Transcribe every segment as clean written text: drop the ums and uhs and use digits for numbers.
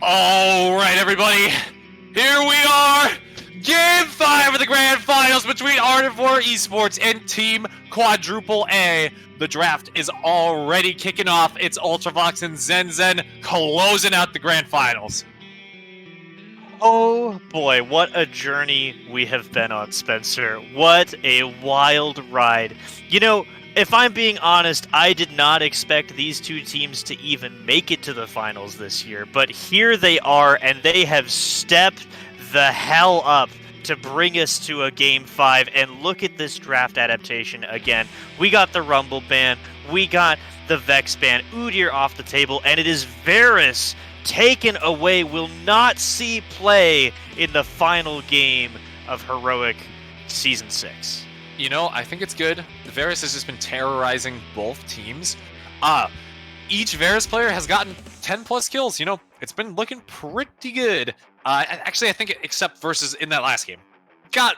All right, everybody, here we are. Game 5 of the Grand Finals between Ardent4 Esports and Team Quadruple A. The draft is already kicking off. It's Ultravox and Zen closing out the Grand Finals. Oh boy, what a journey we have been on, Spencer. What a wild ride. You know, if I'm being honest, I did not expect these two teams to even make it to the finals this year, but here they are, and they have stepped the hell up to bring us to a Game 5. And look at this draft adaptation again. We got the Rumble ban, we got the Vex ban, Udyr off the table, and it is Varus taken away, will not see play in the final game of Heroic Season 6. You know, I think it's good. Varus has just been terrorizing both teams. Each Varus player has gotten 10 plus kills. You know, it's been looking pretty good. Actually, I think except versus in that last game. Got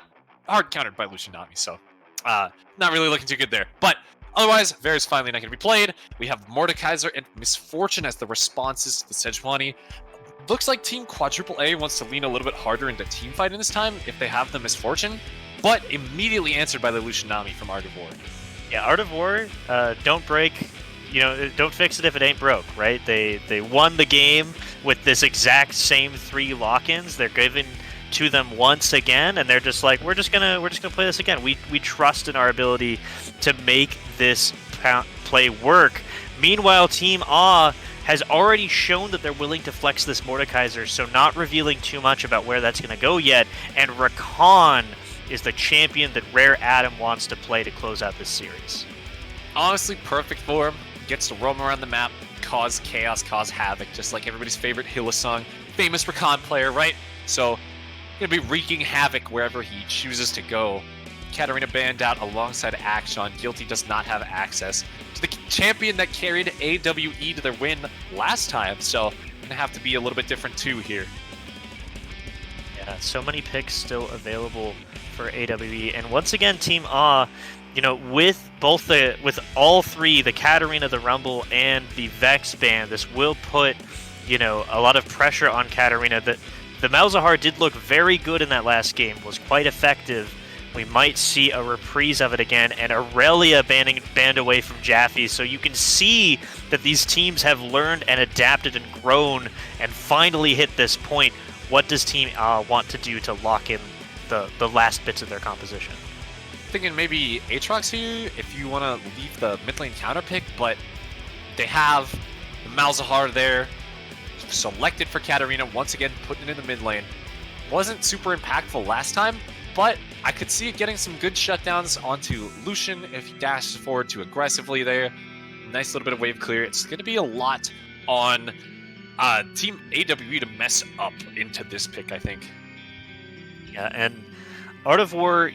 hard countered by Lucianami, so not really looking too good there. But otherwise, Varus finally not going to be played. We have Mordekaiser and Misfortune as the responses to the Sejuani. Looks like Team AAA wants to lean a little bit harder into team fighting this time if they have the Misfortune, but immediately answered by the Lucianami from Art of War. Yeah, Art of War, don't break, don't fix it if it ain't broke, right? They won the game with this exact same 3 lock-ins. They're given to them once again, and they're just like, we're just gonna play this again. We trust in our ability to make this play work. Meanwhile, Team AAA has already shown that they're willing to flex this Mordekaiser, so not revealing too much about where that's going to go yet. And Rakan is the champion that Rare Adam wants to play to close out this series. Honestly, perfect for him. Gets to roam around the map, cause chaos, cause havoc, just like everybody's favorite Hylissang, famous Rakan player, right? So, gonna be wreaking havoc wherever he chooses to go. Katarina banned out alongside Action. Guilty does not have access to the champion that carried AWE to their win last time, so gonna have to be a little bit different too here. Yeah, so many picks still available for AWE, and once again, Team AAA, with all 3, the Katarina, the Rumble, and the Vex ban, this will put, a lot of pressure on Katarina. The Malzahar did look very good in that last game, was quite effective. We might see a reprise of it again, and Aurelia banned away from Jaffe, so you can see that these teams have learned and adapted and grown and finally hit this point. What does Team want to do to lock in the last bits of their composition? Thinking maybe Aatrox here if you want to leave the mid lane counter pick, but they have the Malzahar there, selected for Katarina, once again putting it in the mid lane. Wasn't super impactful last time, but I could see it getting some good shutdowns onto Lucian if he dashes forward too aggressively there. Nice little bit of wave clear. It's going to be a lot on Team AWE to mess up into this pick, I think. Yeah, and Art of War,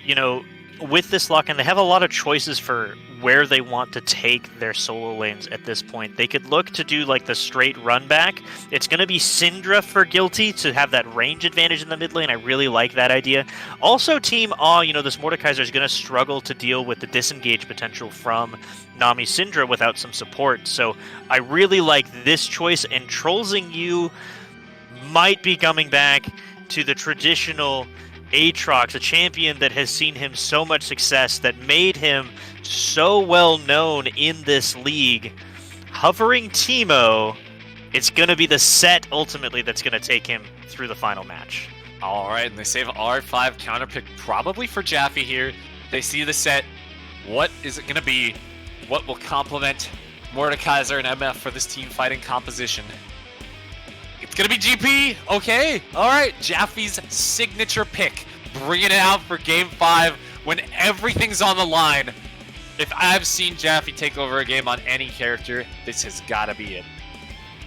with this lock-in, they have a lot of choices for where they want to take their solo lanes at this point. They could look to do like the straight run back. It's going to be Syndra for Guilty to have that range advantage in the mid lane. I really like that idea. Also, Team AAA, this Mordekaiser is going to struggle to deal with the disengage potential from Nami Syndra without some support. So I really like this choice, and Trollsing You might be coming back to the traditional Aatrox, a champion that has seen him so much success, that made him so well known in this league. Hovering Teemo, it's going to be the set ultimately that's going to take him through the final match. All right, and they save R5 counter pick probably for Jaffe here. They see the set. What is it going to be? What will complement Mordekaiser and MF for this team fighting composition? It's going to be GP. Okay. All right. Jaffe's signature pick. Bringing it out for Game 5 when everything's on the line. If I've seen Jaffe take over a game on any character, this has got to be it.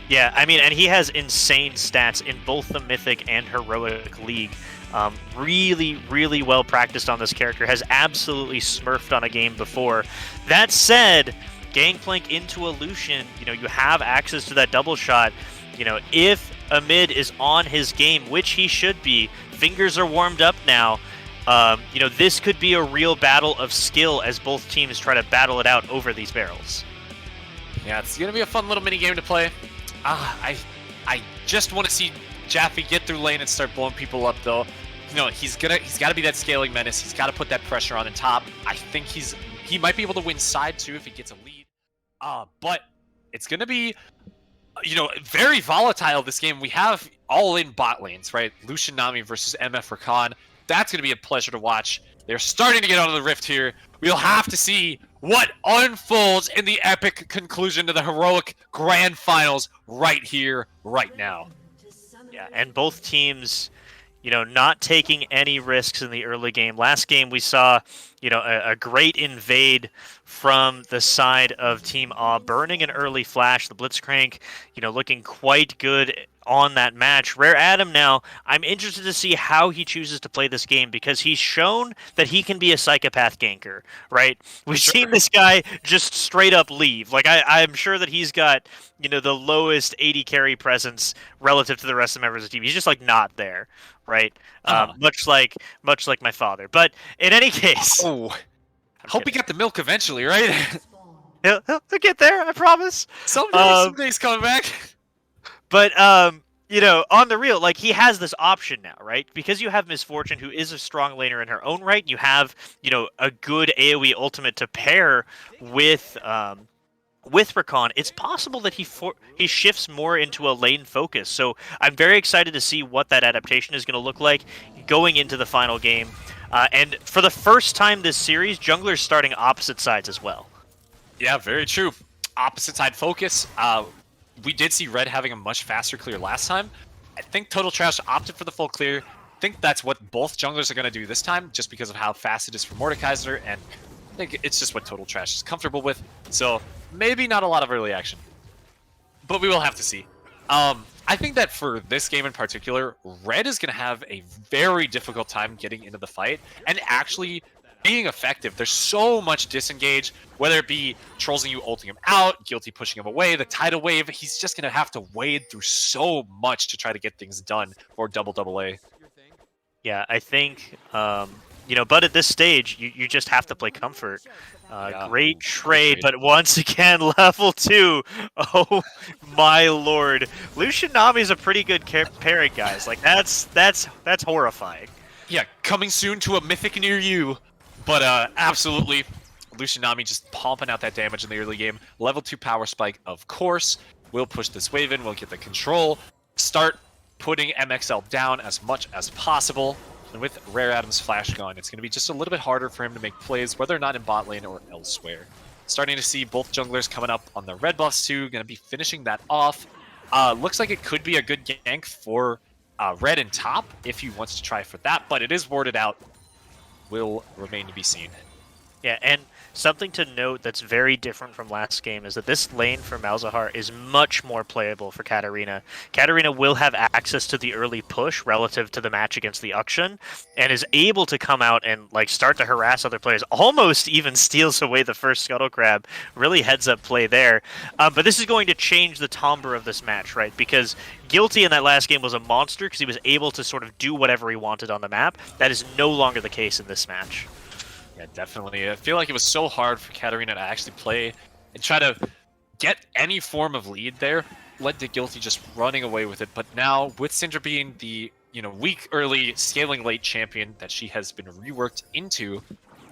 Yeah, I mean, and he has insane stats in both the Mythic and Heroic League. Really, really well practiced on this character. Has absolutely smurfed on a game before. That said, Gangplank into a Lucian, you have access to that double shot. If a mid is on his game, which he should be, fingers are warmed up now. This could be a real battle of skill as both teams try to battle it out over these barrels. Yeah, it's going to be a fun little mini game to play. I just want to see Jaffe get through lane and start blowing people up, though. He's got to be that scaling menace. He's got to put that pressure on the top. I think he might be able to win side too if he gets a lead. But it's going to be very volatile this game. We have all in bot lanes, right? Lucian Nami versus MF Rakan. That's going to be a pleasure to watch. They're starting to get out of the rift here. We'll have to see what unfolds in the epic conclusion to the Heroic Grand Finals right here, right now. Yeah, and both teams, not taking any risks in the early game. Last game we saw, a great invade from the side of Team A, burning an early flash, the Blitzcrank, looking quite good on that match. Rare Adam now, I'm interested to see how he chooses to play this game because he's shown that he can be a psychopath ganker, right? We've seen this guy just straight up leave. Like I'm sure that he's got, the lowest 80 carry presence relative to the rest of the members of the team. He's just like not there, right? Much like my father. But in any case, Oh, hope he got the milk eventually, right? he'll get there, I promise. Someday's coming back. But on the real, like he has this option now, right? Because you have Misfortune, who is a strong laner in her own right. You have, a good AoE ultimate to pair with Rakan. It's possible that he shifts more into a lane focus. So I'm very excited to see what that adaptation is going to look like going into the final game. And for the first time this series, junglers starting opposite sides as well. Yeah, very true. Opposite side focus. We did see Red having a much faster clear last time. I think Total Trash opted for the full clear. I think that's what both junglers are going to do this time, just because of how fast it is for Mordekaiser, and I think it's just what Total Trash is comfortable with. So maybe not a lot of early action, but we will have to see. I think that for this game in particular, Red is going to have a very difficult time getting into the fight and actually being effective. There's so much disengage, whether it be Trolls and you ulting him out, Guilty pushing him away, the tidal wave. He's just going to have to wade through so much to try to get things done for AAA. Yeah, I think, but at this stage, you just have to play comfort. Great trade, but once again, level 2. Oh my lord. Lucian Nami's a pretty good pairing, guys. Like, that's horrifying. Yeah, coming soon to a mythic near you. But absolutely, Lucian Nami just pumping out that damage in the early game. Level 2 power spike, of course. We'll push this wave in, we'll get the control. Start putting MXL down as much as possible. And with Rare Adam's flash gone, it's going to be just a little bit harder for him to make plays, whether or not in bot lane or elsewhere. Starting to see both junglers coming up on the red buffs too, going to be finishing that off. Looks like it could be a good gank for Red in top if he wants to try for that, but it is warded out. Will remain to be seen. Yeah, and something to note that's very different from last game is that this lane for Malzahar is much more playable for Katarina. Katarina will have access to the early push relative to the match against the Ukshan, and is able to come out and start to harass other players, almost even steals away the first Scuttle Crab. Really heads up play there. But this is going to change the timbre of this match, right? Because Guilty in that last game was a monster because he was able to sort of do whatever he wanted on the map. That is no longer the case in this match. Yeah, definitely. I feel like it was so hard for Katarina to actually play and try to get any form of lead there. Led to Guilty just running away with it. But now, with Syndra being the weak early, scaling late champion that she has been reworked into,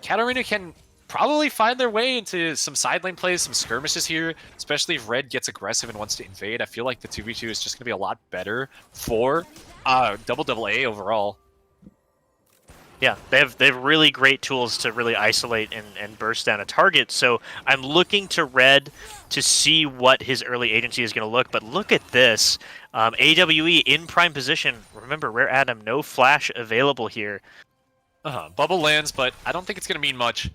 Katarina can probably find their way into some side lane plays, some skirmishes here, especially if Red gets aggressive and wants to invade. I feel like the 2v2 is just going to be a lot better for AAA overall. Yeah, they have really great tools to really isolate and burst down a target. So I'm looking to Red to see what his early agency is going to look. But look at this. AWE in prime position. Remember, Rare Adam, no flash available here. Bubble lands, but I don't think it's going to mean much.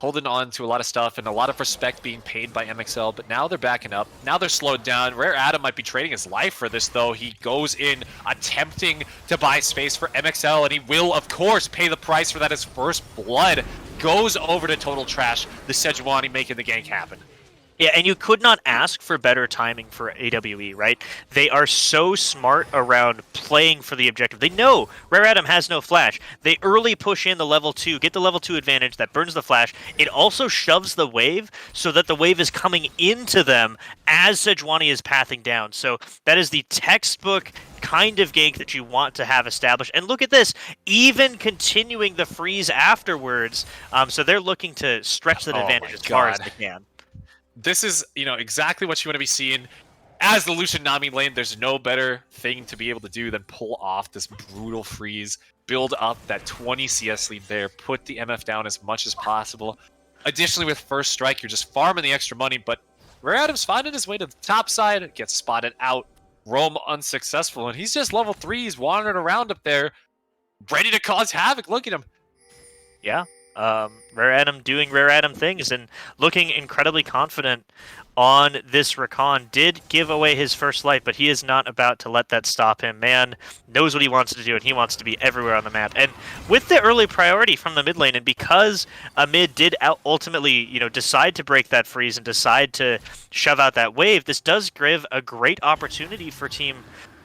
Holding on to a lot of stuff and a lot of respect being paid by MXL, but now they're backing up. Now they're slowed down. Rare Adam might be trading his life for this, though. He goes in attempting to buy space for MXL, and he will, of course, pay the price for that. His first blood goes over to Total Trash, the Sejuani making the gank happen. Yeah, and you could not ask for better timing for AWE, right? They are so smart around playing for the objective. They know Rare Adam has no flash. They early push in the level 2, get the level 2 advantage that burns the flash. It also shoves the wave so that the wave is coming into them as Sejuani is pathing down. So that is the textbook kind of gank that you want to have established. And look at this, even continuing the freeze afterwards. So they're looking to stretch that advantage as far as they can. This is, exactly what you want to be seeing. As the Lucian Nami lane, there's no better thing to be able to do than pull off this brutal freeze, build up that 20 CS lead there, put the MF down as much as possible. Additionally, with first strike, you're just farming the extra money, but Rare Adam's finding his way to the top side, gets spotted out, roam unsuccessful, and he's just level 3, he's wandering around up there, ready to cause havoc. Look at him. Yeah. Rare Adam doing Rare Adam things and looking incredibly confident on this recon. Did give away his first life, but he is not about to let that stop him. Man knows what he wants to do, and he wants to be everywhere on the map. And with the early priority from the mid lane, and because a mid did ultimately, decide to break that freeze and decide to shove out that wave, this does give a great opportunity for team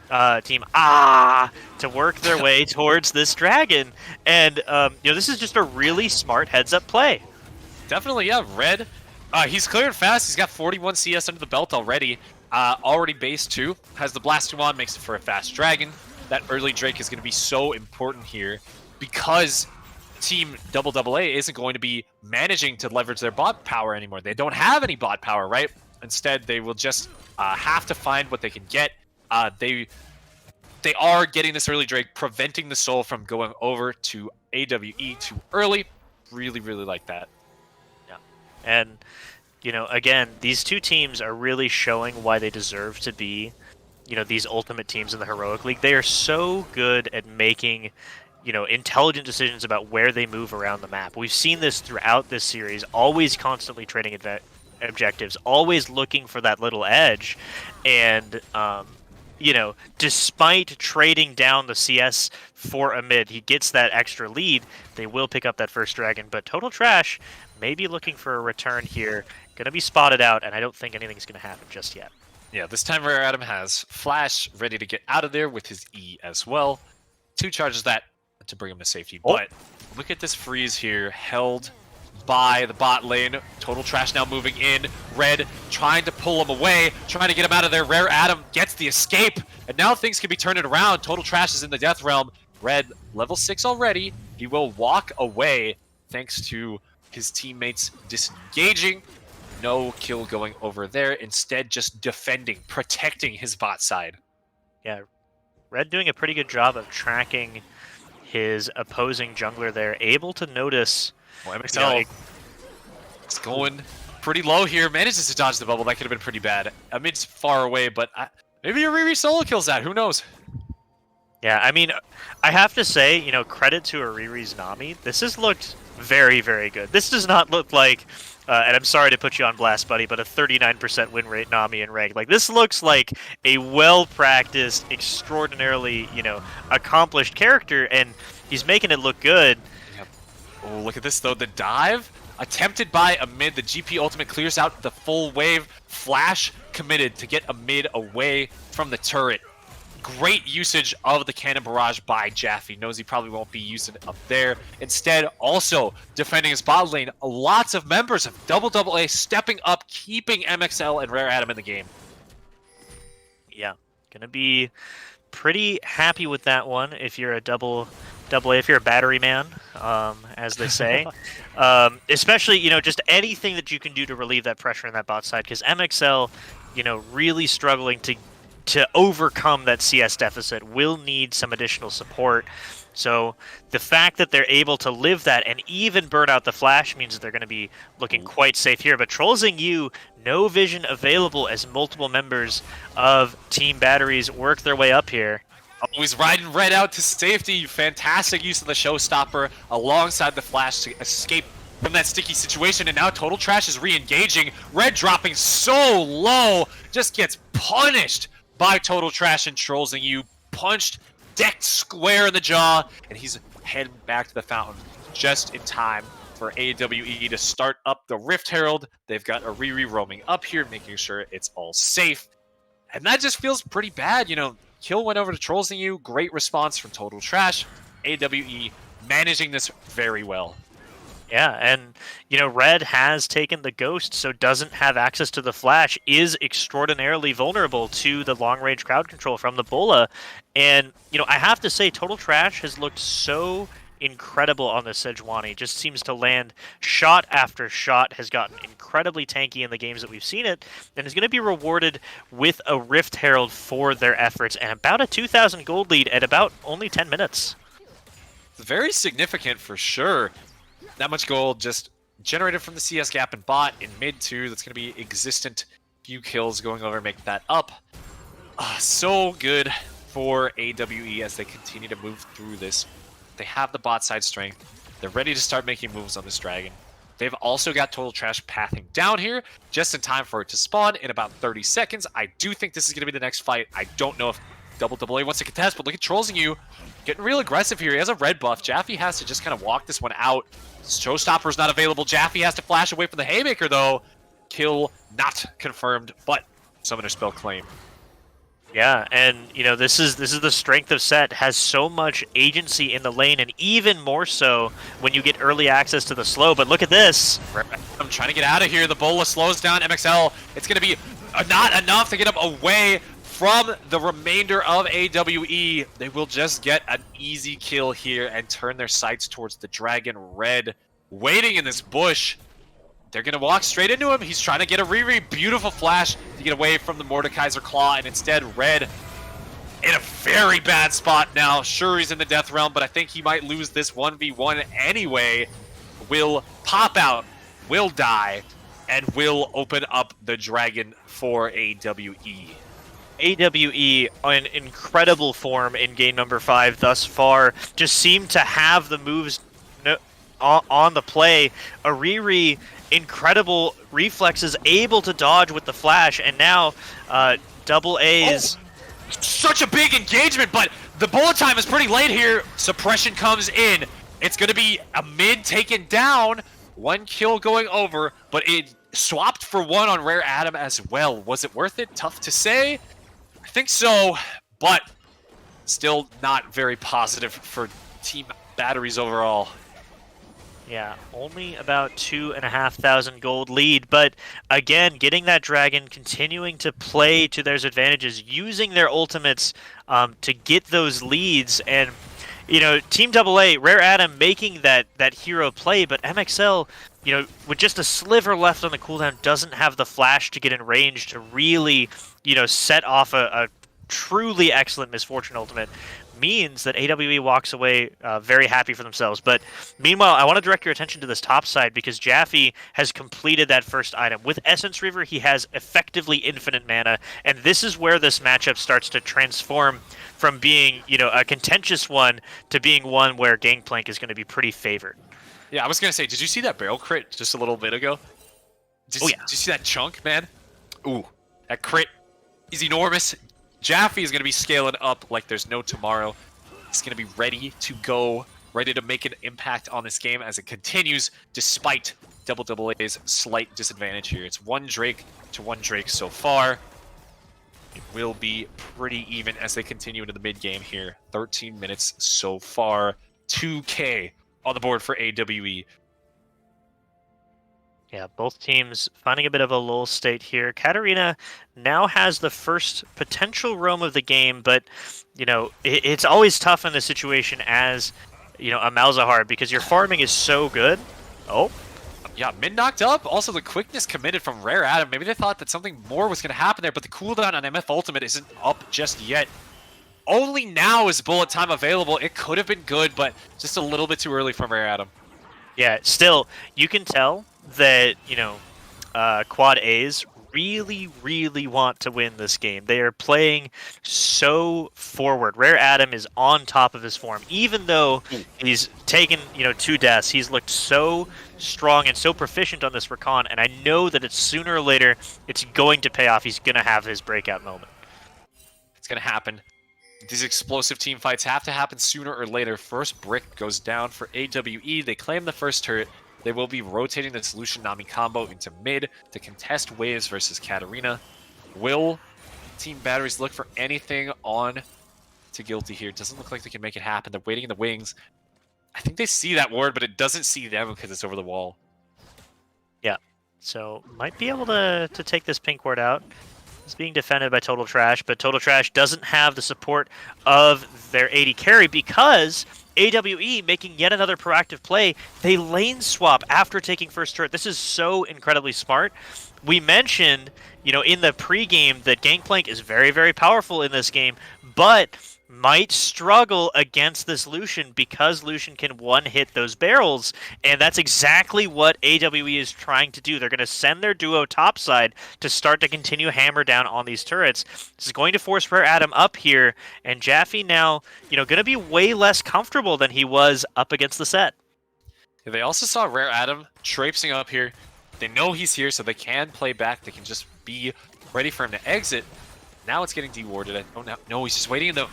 to work their way towards this dragon, and this is just a really smart heads-up play. Definitely, yeah. Red, he's cleared fast. He's got 41 CS under the belt already. Already base 2, has the blast 2 on, makes it for a fast dragon. That early Drake is going to be so important here because Team AAA isn't going to be managing to leverage their bot power anymore. They don't have any bot power, right? Instead, they will just have to find what they can get. They are getting this early Drake, preventing the soul from going over to AWE too early. Really, really like that. Yeah. And, again, these two teams are really showing why they deserve to be, these ultimate teams in the Heroic League. They are so good at making, intelligent decisions about where they move around the map. We've seen this throughout this series, always constantly trading objectives, always looking for that little edge. And, despite trading down the CS for a mid, he gets that extra lead. They will pick up that first dragon, but Total Trash may be looking for a return here. Going to be spotted out, and I don't think anything's going to happen just yet. Yeah, this time Rare Adam has Flash ready to get out of there with his E as well. 2 charges that to bring him to safety, but look at this freeze here, held by the bot lane. Total Trash now moving in. Red trying to pull him away, trying to get him out of there. Rare Adam gets the escape, and now things can be turning around. Total Trash is in the death realm. Red, level 6 already. He will walk away thanks to his teammates disengaging. No kill going over there. Instead, just defending, protecting his bot side. Yeah, Red doing a pretty good job of tracking his opposing jungler there. Able to notice... Well, MXL, it's going pretty low here. Manages to dodge the bubble. That could have been pretty bad. Mid's far away, but maybe a Riri solo kills that. Who knows? Yeah, I mean, I have to say, credit to Riri's Nami. This has looked very, very good. This does not look like, and I'm sorry to put you on blast, buddy, but a 39% win rate Nami in rank. Like, this looks like a well-practiced, extraordinarily, accomplished character, and he's making it look good. Oh, look at this, though. The dive attempted by a mid. The GP ultimate clears out the full wave. Flash committed to get a mid away from the turret. Great usage of the cannon barrage by Jaffe. Knows he probably won't be using it up there. Instead, also defending his bot lane. Lots of members of AAA stepping up, keeping MXL and Rare Adam in the game. Yeah, gonna be pretty happy with that one if you're a AA, if you're a battery man, as they say. Especially, just anything that you can do to relieve that pressure in that bot side, because MXL, really struggling to overcome that CS deficit will need some additional support. So the fact that they're able to live that and even burn out the flash means that they're going to be looking quite safe here. But Trolls you, no vision available as multiple members of Team Batteries work their way up here. Always riding Red out to safety. Fantastic use of the showstopper alongside the flash to escape from that sticky situation. And now Total Trash is re-engaging. Red dropping so low, just gets punished by Total Trash and Trolls you. Punched, decked square in the jaw, and he's heading back to the fountain just in time for AWE to start up the Rift Herald. They've got a Riri roaming up here, making sure it's all safe. And that just feels pretty bad, Kill went over to Trolls you. Great response from Total Trash. AWE managing this very well. Yeah, and, Red has taken the Ghost, so doesn't have access to the Flash, is extraordinarily vulnerable to the long-range crowd control from the Bola. And, I have to say, Total Trash has looked so incredible on the Sejuani. Just seems to land shot after shot, has gotten incredibly tanky in the games that we've seen it, and is going to be rewarded with a Rift Herald for their efforts, and about a 2,000 gold lead at about only 10 minutes. Very significant for sure. That much gold just generated from the CS gap and bot in mid 2. That's going to be existent. Few kills going over, make that up. So good for AWE as they continue to move through this They have the bot side strength. They're ready to start making moves on this dragon. They've also got Total Trash pathing down here, just in time for it to spawn in about 30 seconds. I do think this is going to be the next fight. I don't know if AAA wants to contest, but look at Trolls and you getting real aggressive here. He has a red buff. Jaffe has to just kind of walk this one out. Showstopper's not available. Jaffe has to flash away from the Haymaker, though. Kill not confirmed, but Summoner spell claim. Yeah, and you know this is the strength of Set, has so much agency in the lane, and even more so when you get early access to the slow. But look at this. I'm trying to get out of here. The Bola slows down MXL. It's going to be not enough to get him away from the remainder of AWE. They will just get an easy kill here and turn their sights towards the Dragon Red waiting in this bush. They're going to walk straight into him. He's trying to get a Riri. Beautiful flash to get away from the Mordekaiser Claw, and instead Red in a very bad spot now. Sure, he's in the Death Realm, but I think he might lose this 1v1 anyway. Will pop out, will die, and will open up the Dragon for AWE. AWE in incredible form in game number 5 thus far. Just seemed to have the moves on the play. Ariri, incredible reflexes, able to dodge with the flash, and now AAA's... Such a big engagement, but the bullet time is pretty late here. Suppression comes in. It's going to be a mid taken down. 1 kill going over, but it swapped for 1 on Rare Adam as well. Was it worth it? Tough to say. I think so, but still not very positive for team batteries overall. Yeah, only about 2,500 gold lead, but again, getting that Dragon, continuing to play to their advantages, using their ultimates to get those leads, and you know, Team AA, Rare Adam making that hero play, but MXL, you know, with just a sliver left on the cooldown, doesn't have the flash to get in range to really, you know, set off a truly excellent Misfortune ultimate. Means that AWE walks away very happy for themselves. But meanwhile, I want to direct your attention to this top side, because Jaffe has completed that first item. With Essence Reaver, he has effectively infinite mana, and this is where this matchup starts to transform from being, you know, a contentious one to being one where Gangplank is going to be pretty favored. Yeah, I was going to say, did you see that barrel crit just a little bit ago? Did you see that chunk, man? Ooh, that crit is enormous. Jaffe is going to be scaling up like there's no tomorrow. He's going to be ready to go, ready to make an impact on this game as it continues, despite AAA's slight disadvantage here. It's 1 Drake to 1 Drake so far. It will be pretty even as they continue into the mid-game here. 13 minutes so far. 2K on the board for AWE. Yeah, both teams finding a bit of a lull state here. Katarina now has the first potential roam of the game, but, you know, it's always tough in this situation as, you know, a Malzahar, because your farming is so good. Oh. Yeah, mid knocked up. Also, the quickness committed from Rare Adam. Maybe they thought that something more was going to happen there, but the cooldown on MF Ultimate isn't up just yet. Only now is bullet time available. It could have been good, but just a little bit too early from Rare Adam. Yeah, still, you can tell that, you know, Quad A's really want to win this game. They are playing so forward. Rare Adam is on top of his form. Even though he's taken, you know, 2 deaths, he's looked so strong and so proficient on this Recon, and I know that it's sooner or later it's going to pay off. He's going to have his breakout moment. It's going to happen. These explosive team fights have to happen sooner or later. First brick goes down for AWE. They claim the first turret. They will be rotating the Solution Nami combo into mid to contest waves versus Katarina. Will Team Batteries look for anything on to Guilty here? Doesn't look like they can make it happen. They're waiting in the wings. I think they see that ward, but it doesn't see them because it's over the wall. Yeah, so might be able to take this pink ward out. It's being defended by Total Trash, but Total Trash doesn't have the support of their AD carry because AWE making yet another proactive play. They lane swap after taking first turret. This is so incredibly smart. We mentioned, you know, in the pregame that Gangplank is very powerful in this game, but might struggle against this Lucian because Lucian can one-hit those barrels, and that's exactly what AWE is trying to do. They're going to send their duo topside to start to continue hammer down on these turrets. This is going to force Rare Adam up here, and Jaffe now, going to be way less comfortable than he was up against the set. They also saw Rare Adam traipsing up here. They know he's here, so they can play back. They can just be ready for him to exit. Now it's getting dewarded. Oh, no, he's just waiting in the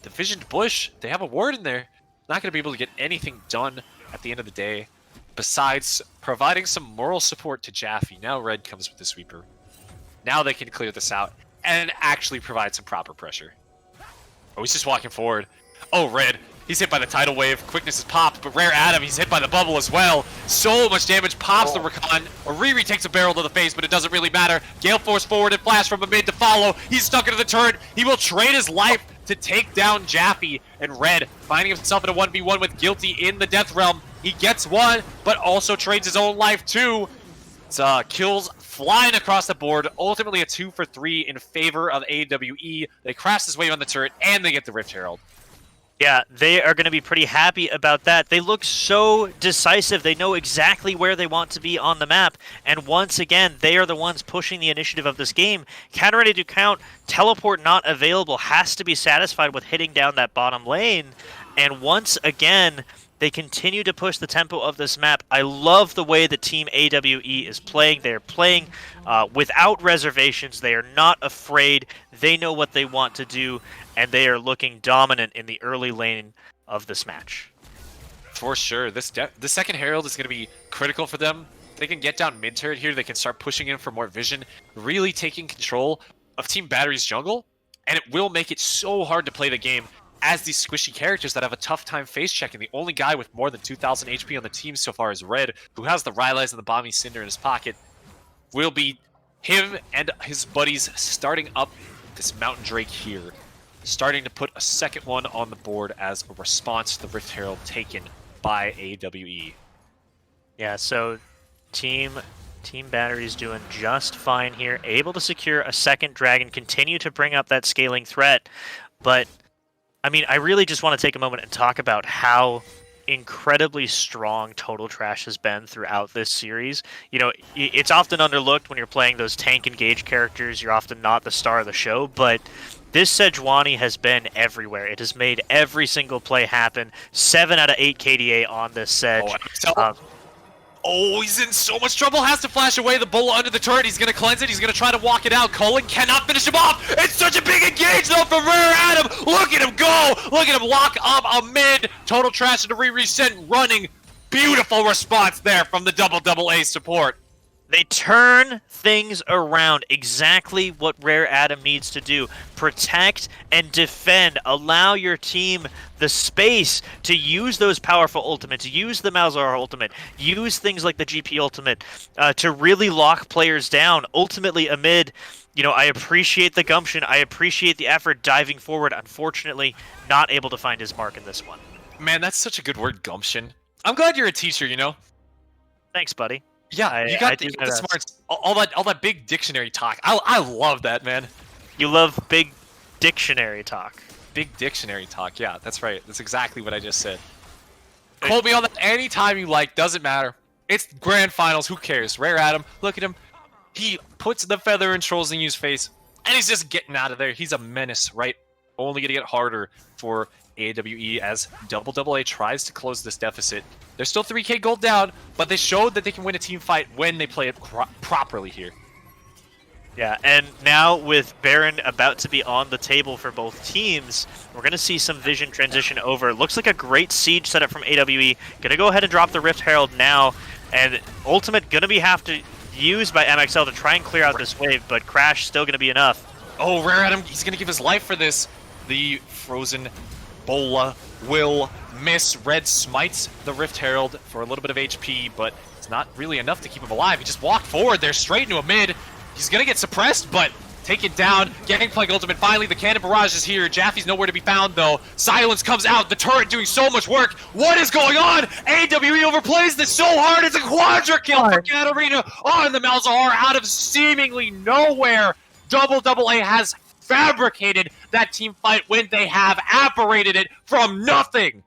visioned bush. They have a ward in there. Not going to be able to get anything done at the end of the day, besides providing some moral support to Jaffe. Now Red comes with the sweeper. Now they can clear this out and actually provide some proper pressure. Oh, he's just walking forward. Oh, Red. He's hit by the tidal wave. Quickness is popped, but Rare Adam, he's hit by the bubble as well. So much damage. Pops the Rakan. Riri takes a barrel to the face, but it doesn't really matter. Gale Force forward and flash from a mid to follow. He's stuck into the turret. He will trade his life to take down Jaffe, and Red finding himself in a 1v1 with Guilty in the Death Realm. He gets one, but also trades his own life too. It's kills flying across the board. Ultimately a 2 for 3 in favor of AWE. They crash this wave on the turret, and they get the Rift Herald. Yeah, they are going to be pretty happy about that. They look so decisive. They know exactly where they want to be on the map. And once again, they are the ones pushing the initiative of this game. Counter ready to count, teleport not available, has to be satisfied with hitting down that bottom lane. And once again, they continue to push the tempo of this map. I love the way the team AWE is playing. They're playing without reservations. They are not afraid. They know what they want to do, and they are looking dominant in the early lane of this match. For sure. The second Herald is going to be critical for them. They can get down mid-turret here. They can start pushing in for more vision, really taking control of Team Battery's jungle, and it will make it so hard to play the game as these squishy characters that have a tough time face checking. The only guy with more than 2,000 HP on the team so far is Red, who has the Rylai's and the Bomby Cinder in his pocket. Will be him and his buddies starting up this Mountain Drake here. Starting to put a second one on the board as a response to the Rift Herald taken by AWE. Yeah, so Team Battery's doing just fine here. Able to secure a second dragon, continue to bring up that scaling threat, but I mean, I really just want to take a moment and talk about how incredibly strong Total Trash has been throughout this series. It's often underlooked when you're playing those tank engage characters. You're often not the star of the show, but this Sejuani has been everywhere. It has made every single play happen. 7 out of 8 KDA on this Sej. Oh, he's in so much trouble. Has to flash away the Bola under the turret. He's going to cleanse it. He's going to try to walk it out. Cullen cannot finish him off. It's such a big engage, though, from Rare Adam. Look at him go. Look at him lock up a mid. Total Trash into reset running. Beautiful response there from the AAA support. They turn things around, exactly what Rare Adam needs to do. Protect and defend. Allow your team the space to use those powerful ultimates, use the Malzahar ultimate, use things like the GP ultimate to really lock players down. Ultimately, amid, I appreciate the gumption, I appreciate the effort diving forward. Unfortunately, not able to find his mark in this one. Man, that's such a good word, gumption. I'm glad you're a teacher, Thanks, buddy. Yeah, you got the smarts. All that big dictionary talk. I love that, man. You love big dictionary talk. Big dictionary talk, yeah, that's right. That's exactly what I just said. Quote me on that anytime you like, doesn't matter. It's grand finals, who cares? Rare Adam, look at him. He puts the feather in Troll Zingyu's face, and he's just getting out of there. He's a menace, right? Only gonna get harder for AWE as AAA tries to close this deficit. They're still 3k gold down, but they showed that they can win a team fight when they play it properly here. Yeah, and now with Baron about to be on the table for both teams, we're going to see some vision transition over. Looks like a great siege setup from AWE. Going to go ahead and drop the Rift Herald now, and ultimate going to be have to use by MXL to try and clear out this wave, but Crash still going to be enough. Oh, Rare Adam, he's going to give his life for this. The Frozen Bola will miss. Red smites the Rift Herald for a little bit of HP, but it's not really enough to keep him alive. He just walked forward there, straight into a mid. He's going to get suppressed, but take it down. Gangplank ultimate, finally the cannon barrage is here. Jaffe's nowhere to be found, though. Silence comes out, the turret doing so much work. What is going on? AWE overplays this so hard. It's a quadra kill for Katarina on the Malzahar out of seemingly nowhere. AAA has fabricated that team fight when they have apparated it from nothing.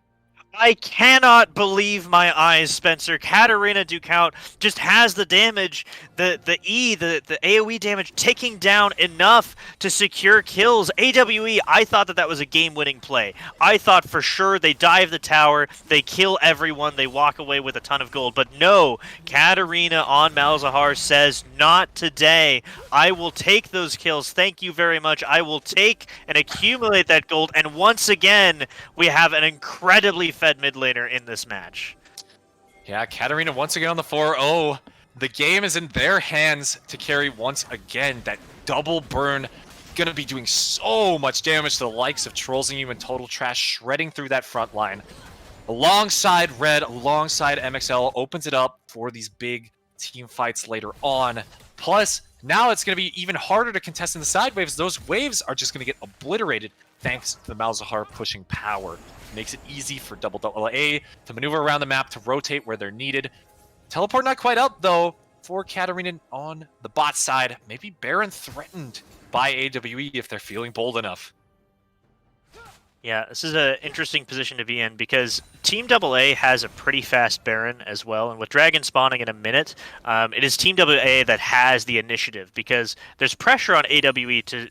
I cannot believe my eyes, Spencer. Katarina Ducount just has the damage, the AoE damage taking down enough to secure kills. AWE, I thought that was a game-winning play. I thought for sure they dive the tower, they kill everyone, they walk away with a ton of gold. But no, Katarina on Malzahar says, not today. I will take those kills. Thank you very much. I will take and accumulate that gold. And once again, we have an incredibly fed mid laner in this match. Yeah, Katarina once again on the 4-0. The game is in their hands to carry once again. That double burn gonna be doing so much damage to the likes of Trollsing and Total Trash, shredding through that front line. Alongside Red, alongside MXL, opens it up for these big team fights later on. Plus, now it's gonna be even harder to contest in the side waves. Those waves are just gonna get obliterated thanks to the Malzahar pushing power. Makes it easy for AAA to maneuver around the map, to rotate where they're needed. Teleport not quite up, though, for Katarina on the bot side. Maybe Baron threatened by AWE if they're feeling bold enough. Yeah, this is an interesting position to be in because Team AA has a pretty fast Baron as well, and with Dragon spawning in a minute, it is Team AA that has the initiative because there's pressure on AWE to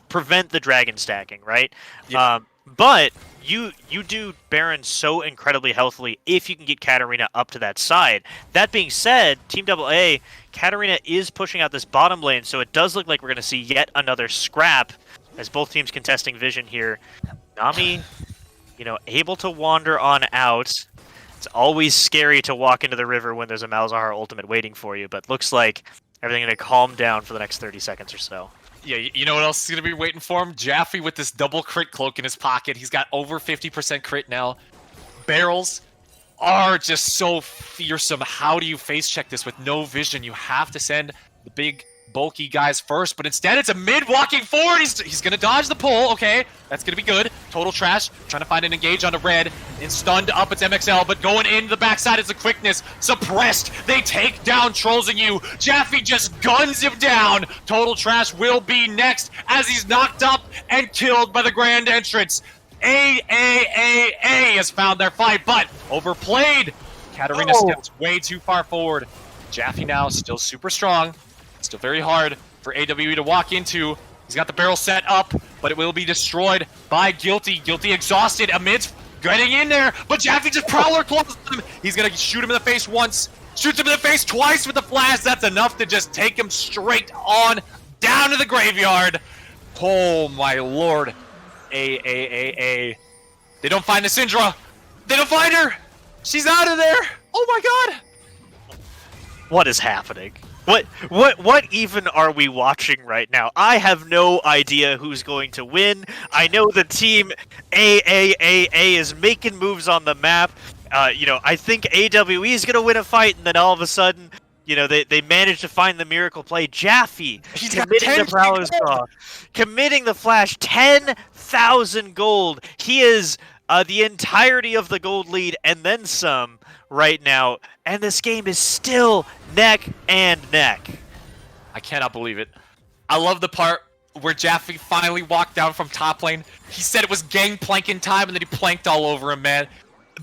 prevent the Dragon stacking, right? Yeah. But you do Baron so incredibly healthily if you can get Katarina up to that side. That being said, Team AA, Katarina is pushing out this bottom lane, so it does look like we're going to see yet another scrap as both teams contesting vision here. Nami, able to wander on out. It's always scary to walk into the river when there's a Malzahar ultimate waiting for you, but looks like everything's going to calm down for the next 30 seconds or so. Yeah, you know what else is going to be waiting for him? Jaffe with this double crit cloak in his pocket. He's got over 50% crit now. Barrels are just so fearsome. How do you face check this with no vision? You have to send the big bulky guys first, but instead it's a mid walking forward. He's gonna dodge the pull. Okay, that's gonna be good. Total Trash trying to find an engage onto Red and stunned up. It's MXL, but going into the backside is the quickness suppressed. They take down Trollsing You. Jaffe just guns him down. Total Trash will be next as he's knocked up and killed by the Grand Entrance. AAAA has found their fight, but overplayed. Katarina steps way too far forward. Jaffe now still super strong. Still very hard for AWE to walk into. He's got the barrel set up, but it will be destroyed by Guilty. Guilty exhausted amidst getting in there, but Jaffe just prowler closes him. He's gonna shoot him in the face once, shoots him in the face twice with the flash. That's enough to just take him straight on down to the graveyard. Oh my lord. AAAA. They don't find the Syndra. They don't find her. She's out of there. Oh my god. What is happening? What even are we watching right now? I have no idea who's going to win. I know the team AAAA is making moves on the map. I think AWE is going to win a fight, and then all of a sudden, they manage to find the miracle play. Jaffe committing the Prowler's Claw, committing the flash, 10,000 gold. He is the entirety of the gold lead and then some right now, and this game is still neck and neck. I cannot believe it. I love the part where Jaffe finally walked down from top lane. He said it was gangplanking time, and then he planked all over him, man.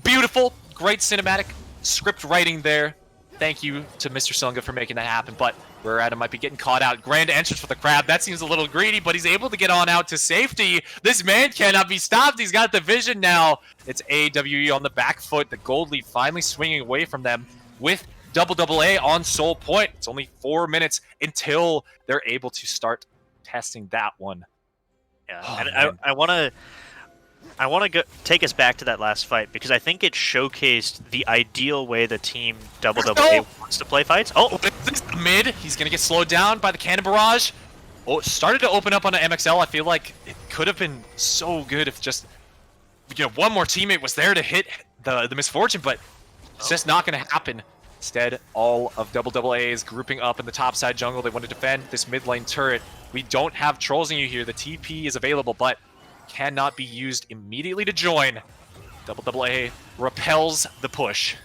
Beautiful, great cinematic script writing there. Thank you to Mr. Sunga for making that happen, but where Adam might be getting caught out. Grand entrance for the crab. That seems a little greedy, but he's able to get on out to safety. This man cannot be stopped. He's got the vision now. It's AWE on the back foot. The gold lead finally swinging away from them with AAA on Soul Point. It's only 4 minutes until they're able to start testing that one. Yeah, and I want to take us back to that last fight because I think it showcased the ideal way the team AAA wants to play fights. Oh, this mid, he's going to get slowed down by the cannon barrage. Oh, it started to open up on an MXL. I feel like it could have been so good if just, one more teammate was there to hit the misfortune, but it's just not going to happen. Instead, all of AAA is grouping up in the top side jungle. They want to defend this mid lane turret. We don't have Trollsing You here. The TP is available, but cannot be used immediately to join. AAA repels the push.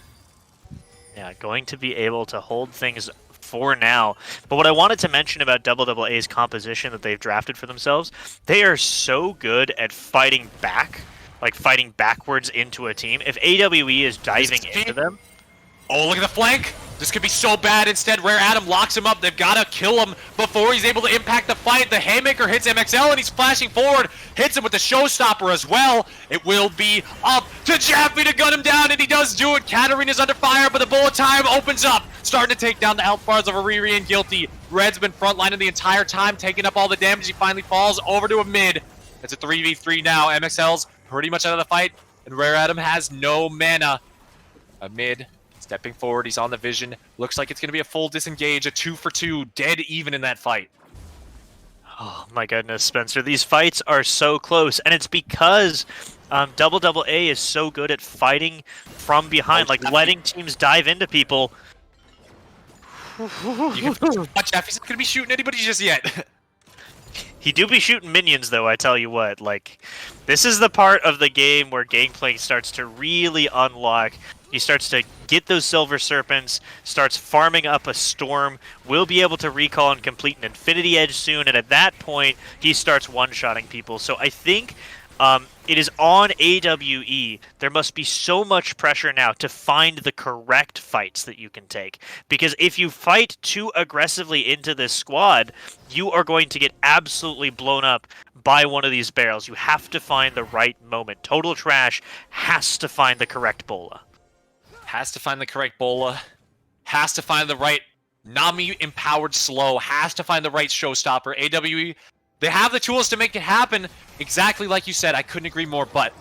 Yeah, going to be able to hold things for now. But what I wanted to mention about AAA's composition that they've drafted for themselves, they are so good at fighting back, like fighting backwards into a team. If AWE is diving into them... Oh, look at the flank! This could be so bad. Instead, Rare Adam locks him up. They've got to kill him before he's able to impact the fight. The Haymaker hits MXL, and he's flashing forward. Hits him with the Showstopper as well. It will be up to Jaffe to gun him down, and he does do it. Katarina's under fire, but the bullet time opens up. Starting to take down the health bars of Ariri and Guilty. Red's been frontlining the entire time, taking up all the damage. He finally falls over to a mid. It's a 3v3 now. MXL's pretty much out of the fight, and Rare Adam has no mana. A mid. Stepping forward, he's on the vision. Looks like it's going to be a full disengage, a 2-for-2, dead even in that fight. Oh my goodness, Spencer. These fights are so close, and it's because AAA is so good at fighting from behind, like letting teams dive into people. You can watch Jeff, he's not going to be shooting anybody just yet. He do be shooting minions, though, I tell you what. Like, this is the part of the game where Gangplank starts to really unlock. He starts to get those Silver Serpents, starts farming up a Storm, will be able to recall and complete an Infinity Edge soon, and at that point, he starts one-shotting people. So I think it is on AWE. There must be so much pressure now to find the correct fights that you can take. Because if you fight too aggressively into this squad, you are going to get absolutely blown up by one of these barrels. You have to find the right moment. Total Trash has to find the correct bola. Has to find the correct bola. Has to find the right Nami-empowered slow. Has to find the right showstopper. AWE, they have the tools to make it happen. Exactly like you said, I couldn't agree more, but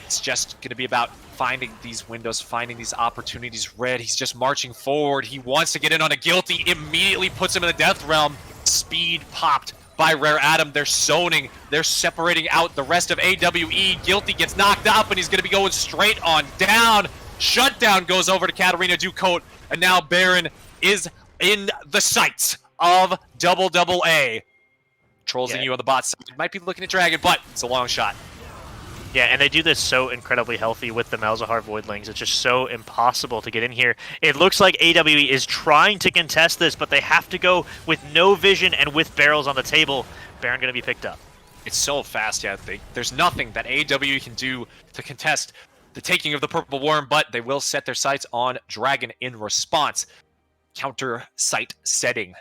it's just going to be about finding these windows, finding these opportunities. Red, he's just marching forward. He wants to get in on a Guilty, immediately puts him in the death realm. Speed popped by Rare Adam. They're zoning. They're separating out the rest of AWE. Guilty gets knocked up, and he's going to be going straight on down. Shutdown goes over to Katarina Ducote, and now Baron is in the sights of AAA. Trolls you on the bot side. Might be looking at Dragon, but it's a long shot. Yeah, and they do this so incredibly healthy with the Malzahar Voidlings. It's just so impossible to get in here. It looks like AWE is trying to contest this, but they have to go with no vision and with barrels on the table. Baron going to be picked up. It's so fast, yeah. There's nothing that AWE can do to contest the taking of the Purple Worm, but they will set their sights on Dragon in response. Counter sight setting.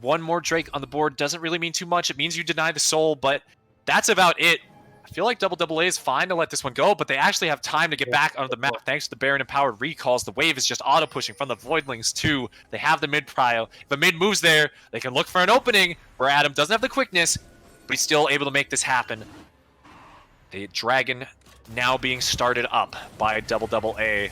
One more Drake on the board doesn't really mean too much. It means you deny the soul, but that's about it. I feel like AAA is fine to let this one go, but they actually have time to get back onto the map thanks to the Baron-empowered recalls. The wave is just auto-pushing from the Voidlings too. They have the mid prio. If the mid moves there, they can look for an opening where Adam doesn't have the quickness, but he's still able to make this happen. The Dragon now being started up by AAA.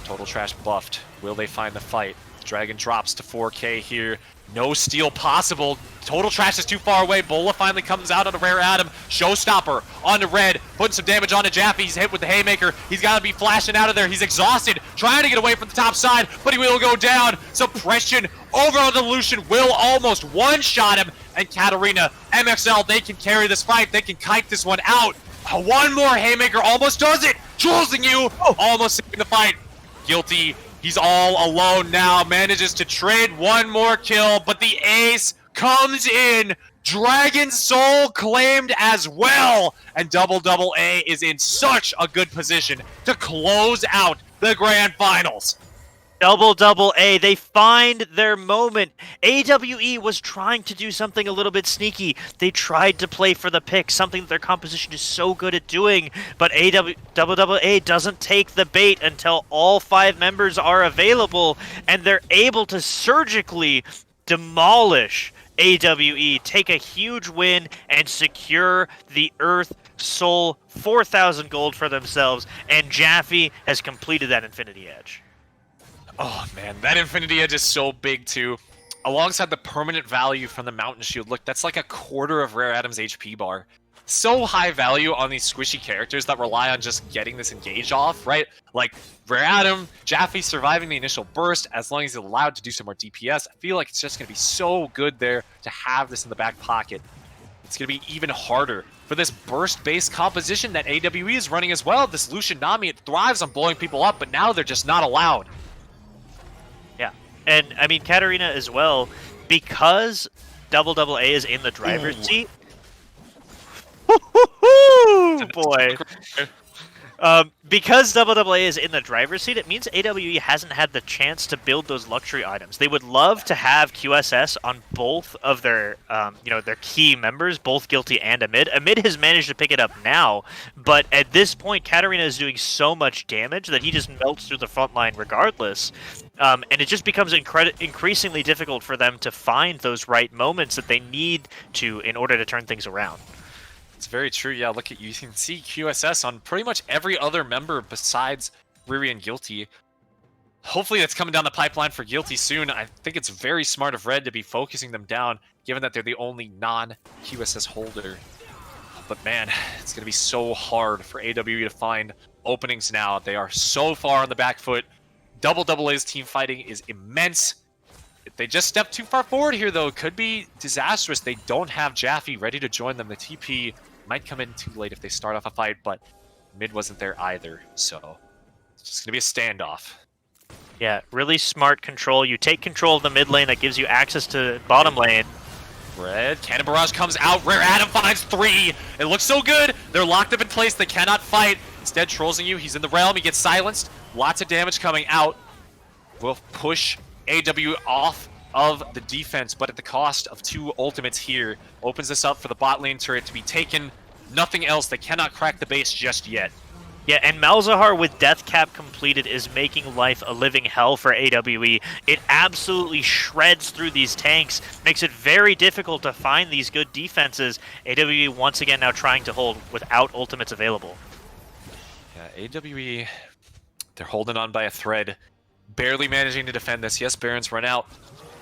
Total Trash buffed. Will they find the fight? Dragon drops to 4K here. No steal possible. Total Trash is too far away. Bola finally comes out on a Rare Adam. Showstopper onto Red. Putting some damage onto Jaffe. He's hit with the Haymaker. He's got to be flashing out of there. He's exhausted. Trying to get away from the top side, but he will go down. Suppression over on the Lucian will almost one-shot him. And Katarina, MXL, they can carry this fight. They can kite this one out. One more Haymaker almost does it. Trolling you. Almost saving the fight. Guilty. He's all alone now, manages to trade one more kill, but the ace comes in. Dragon Soul claimed as well, and AAA is in such a good position to close out the Grand Finals. AAA, they find their moment. AWE was trying to do something a little bit sneaky. They tried to play for the pick, something that their composition is so good at doing, but AAA doesn't take the bait until all 5 members are available, and they're able to surgically demolish AWE, take a huge win, and secure the Earth Soul 4,000 gold for themselves, and Jaffe has completed that Infinity Edge. Oh man, that Infinity Edge is so big too. Alongside the permanent value from the Mountain Shield, look, that's like a quarter of Rare Adam's HP bar. So high value on these squishy characters that rely on just getting this engage off, right? Like, Rare Adam, Jaffe surviving the initial burst, as long as he's allowed to do some more DPS, I feel like it's just going to be so good there to have this in the back pocket. It's going to be even harder for this burst-based composition that AWE is running as well. This Lucian Nami, it thrives on blowing people up, but now they're just not allowed. Yeah, And I mean, Katarina as well, because AA is in the driver's seat. Boy. Because AA is in the driver's seat, it means AWE hasn't had the chance to build those luxury items. They would love to have QSS on both of their, their key members, both Guilty and Amid. Amid has managed to pick it up now, but at this point, Katarina is doing so much damage that he just melts through the front line regardless. And it just becomes increasingly difficult for them to find those right moments that they need to in order to turn things around. It's very true. Yeah, look at you can see QSS on pretty much every other member besides Riri and Guilty. Hopefully that's coming down the pipeline for Guilty soon. I think it's very smart of Red to be focusing them down, given that they're the only non-QSS holder. But man, it's going to be so hard for AWE to find openings now. They are so far on the back foot. AAA's team fighting is immense. If they just step too far forward here, though, it could be disastrous. They don't have Jaffe ready to join them. The TP might come in too late if they start off a fight, but mid wasn't there either, so it's just going to be a standoff. Yeah, really smart control. You take control of the mid lane, that gives you access to bottom lane. Red, Cannon Barrage comes out, Rare Adam finds 3. It looks so good. They're locked up in place. They cannot fight. Instead, Trollsing you. He's in the realm. He gets silenced. Lots of damage coming out. Will push AW off of the defense, but at the cost of 2 ultimates here. Opens this up for the bot lane turret to be taken. Nothing else. They cannot crack the base just yet. Yeah, and Malzahar with Death Cap completed is making life a living hell for AWE. It absolutely shreds through these tanks, makes it very difficult to find these good defenses. AWE once again now trying to hold without ultimates available. Yeah, AWE, they're holding on by a thread. Barely managing to defend this. Yes, Baron's run out.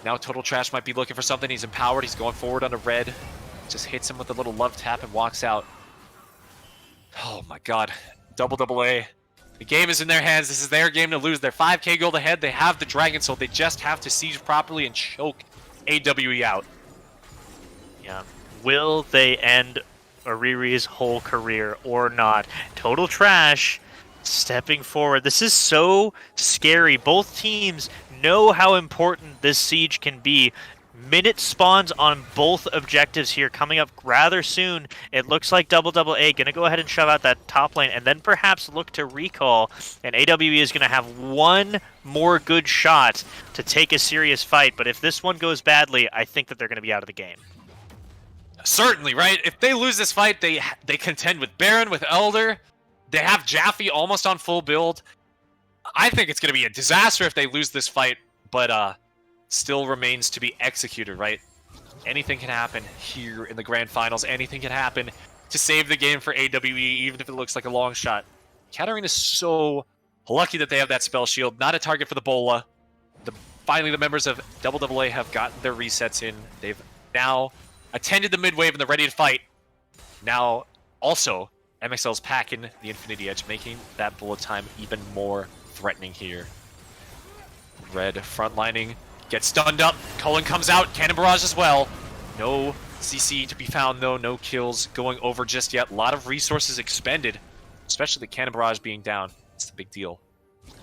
Now Total Trash might be looking for something. He's empowered. He's going forward on a red. Just hits him with a little love tap and walks out. Oh my god. AAA. The game is in their hands. This is their game to lose. They're 5k gold ahead. They have the Dragon Soul. They just have to siege properly and choke AWE out. Yeah. Will they end Ariri's whole career or not? Total Trash stepping forward. This is so scary. Both teams know how important this siege can be. Minute spawns on both objectives here coming up rather soon. It looks like AAA going to go ahead and shove out that top lane and then perhaps look to recall. And AWE is going to have one more good shot to take a serious fight. But if this one goes badly, I think that they're going to be out of the game. Certainly, right? If they lose this fight, they contend with Baron, with Elder. They have Jaffe almost on full build. I think it's going to be a disaster if they lose this fight, but still remains to be executed, right? Anything can happen here in the grand finals. Anything can happen to save the game for AWE, even if it looks like a long shot. Katarina is so lucky that they have that spell shield. Not a target for the Bola. Finally, the members of AAA have gotten their resets in. They've now attended the mid wave and they're ready to fight. Now, also, MXL's packing the Infinity Edge, making that bullet time even more threatening here. Red frontlining, gets stunned up. Cullen comes out, Cannon Barrage as well. No CC to be found though, no kills going over just yet. A lot of resources expended, especially the Cannon Barrage being down. It's the big deal.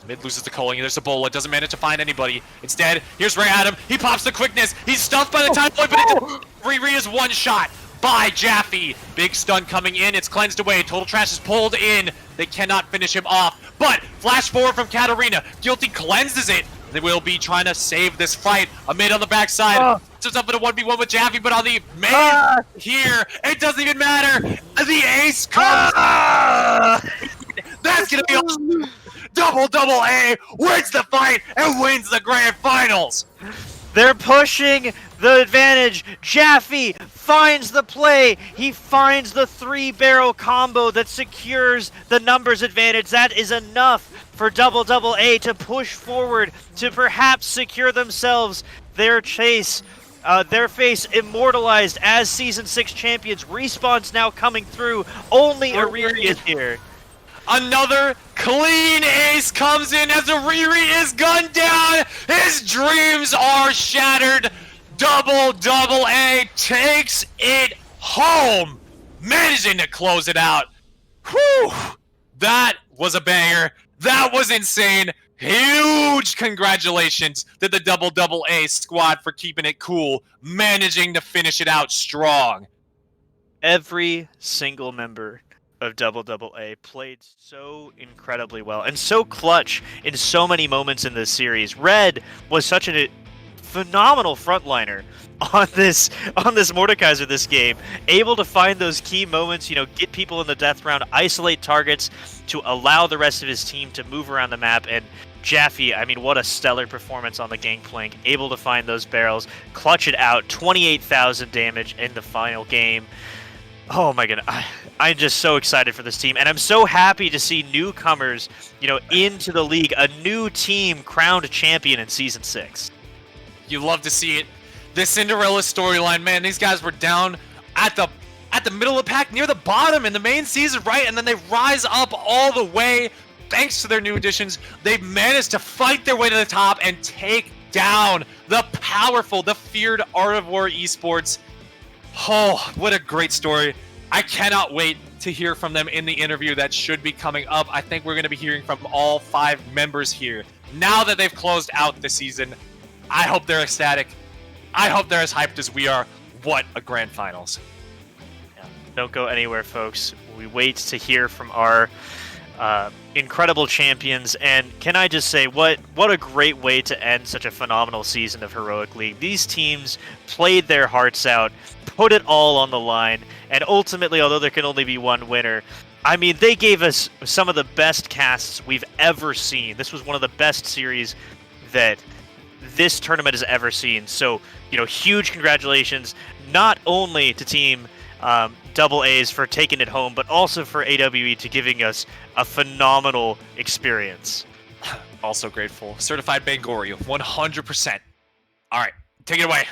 Mid loses the Culling, there's a Bola, doesn't manage to find anybody. Instead, here's Ray Adam, he pops the quickness, he's stuffed by the time point, but Riri is one shot by Jaffe. Big stun coming in, it's cleansed away, Total Trash is pulled in, they cannot finish him off, but flash forward from Katarina, Guilty cleanses it. They will be trying to save this fight. Amid on the backside, just up in a 1v1 with Jaffe, but on the main here, it doesn't even matter. The ace comes. That's gonna be awesome. AAA wins the fight and wins the grand finals. They're pushing the advantage. Jaffe finds the play. He finds the 3-barrel combo that secures the numbers advantage. That is enough for AAA to push forward to perhaps secure themselves their chase. Their face immortalized as Season 6 champions. Respawn's now coming through. Only Ariri is here. Another clean ace comes in as Ariri is gunned down. His dreams are shattered. AAA takes it home, managing to close it out. Whew! That was a banger. That was insane. Huge congratulations to the AAA squad for keeping it cool, managing to finish it out strong. Every single member of AAA played so incredibly well and so clutch in so many moments in this series. Red was such a phenomenal frontliner on this Mordekaiser this game, able to find those key moments, get people in the death round, isolate targets to allow the rest of his team to move around the map. And Jaffe, I mean, what a stellar performance on the Gangplank, able to find those barrels, clutch it out, 28,000 damage in the final game. Oh my goodness, I'm just so excited for this team, and I'm so happy to see newcomers, into the league, a new team crowned champion in Season 6. You love to see it. The Cinderella storyline, man, these guys were down at the middle of the pack, near the bottom in the main season, right? And then they rise up all the way. Thanks to their new additions, they've managed to fight their way to the top and take down the powerful, the feared Art of War Esports. Oh, what a great story. I cannot wait to hear from them in the interview that should be coming up. I think we're going to be hearing from all 5 members here. Now that they've closed out the season, I hope they're ecstatic. I hope they're as hyped as we are. What a grand finals. Yeah, don't go anywhere, folks. We wait to hear from our incredible champions, and can I just say, what a great way to end such a phenomenal season of Heroic League. These teams played their hearts out, put it all on the line, and ultimately, although there can only be one winner, I mean, they gave us some of the best casts we've ever seen. This was one of the best series that this tournament has ever seen. So, huge congratulations, not only to Team Double A's for taking it home, but also for AWE to giving us a phenomenal experience. Also grateful. Certified Bangorian, 100%. All right, take it away.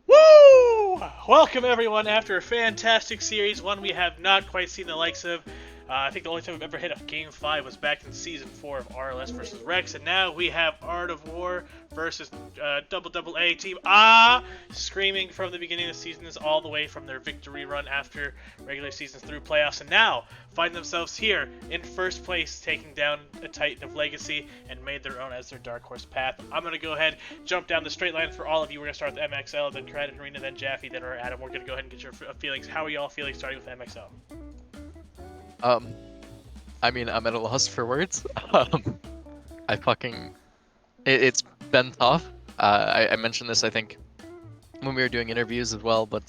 Woo! Welcome everyone after a fantastic series, one we have not quite seen the likes of. I think the only time we've ever hit a Game 5 was back in Season 4 of RLS versus Rex, and now we have Art of War versus AAA Team screaming from the beginning of the seasons all the way from their victory run after regular seasons through playoffs, and now find themselves here in first place, taking down a Titan of Legacy and made their own as their Dark Horse path. I'm going to go ahead, jump down the straight line for all of you. We're going to start with MXL, then Credit Arena, then Jaffe, then Adam. We're going to go ahead and get your feelings. How are you all feeling starting with MXL? I mean, I'm at a loss for words. I fucking... It's been tough. I mentioned this, I think, when we were doing interviews as well, but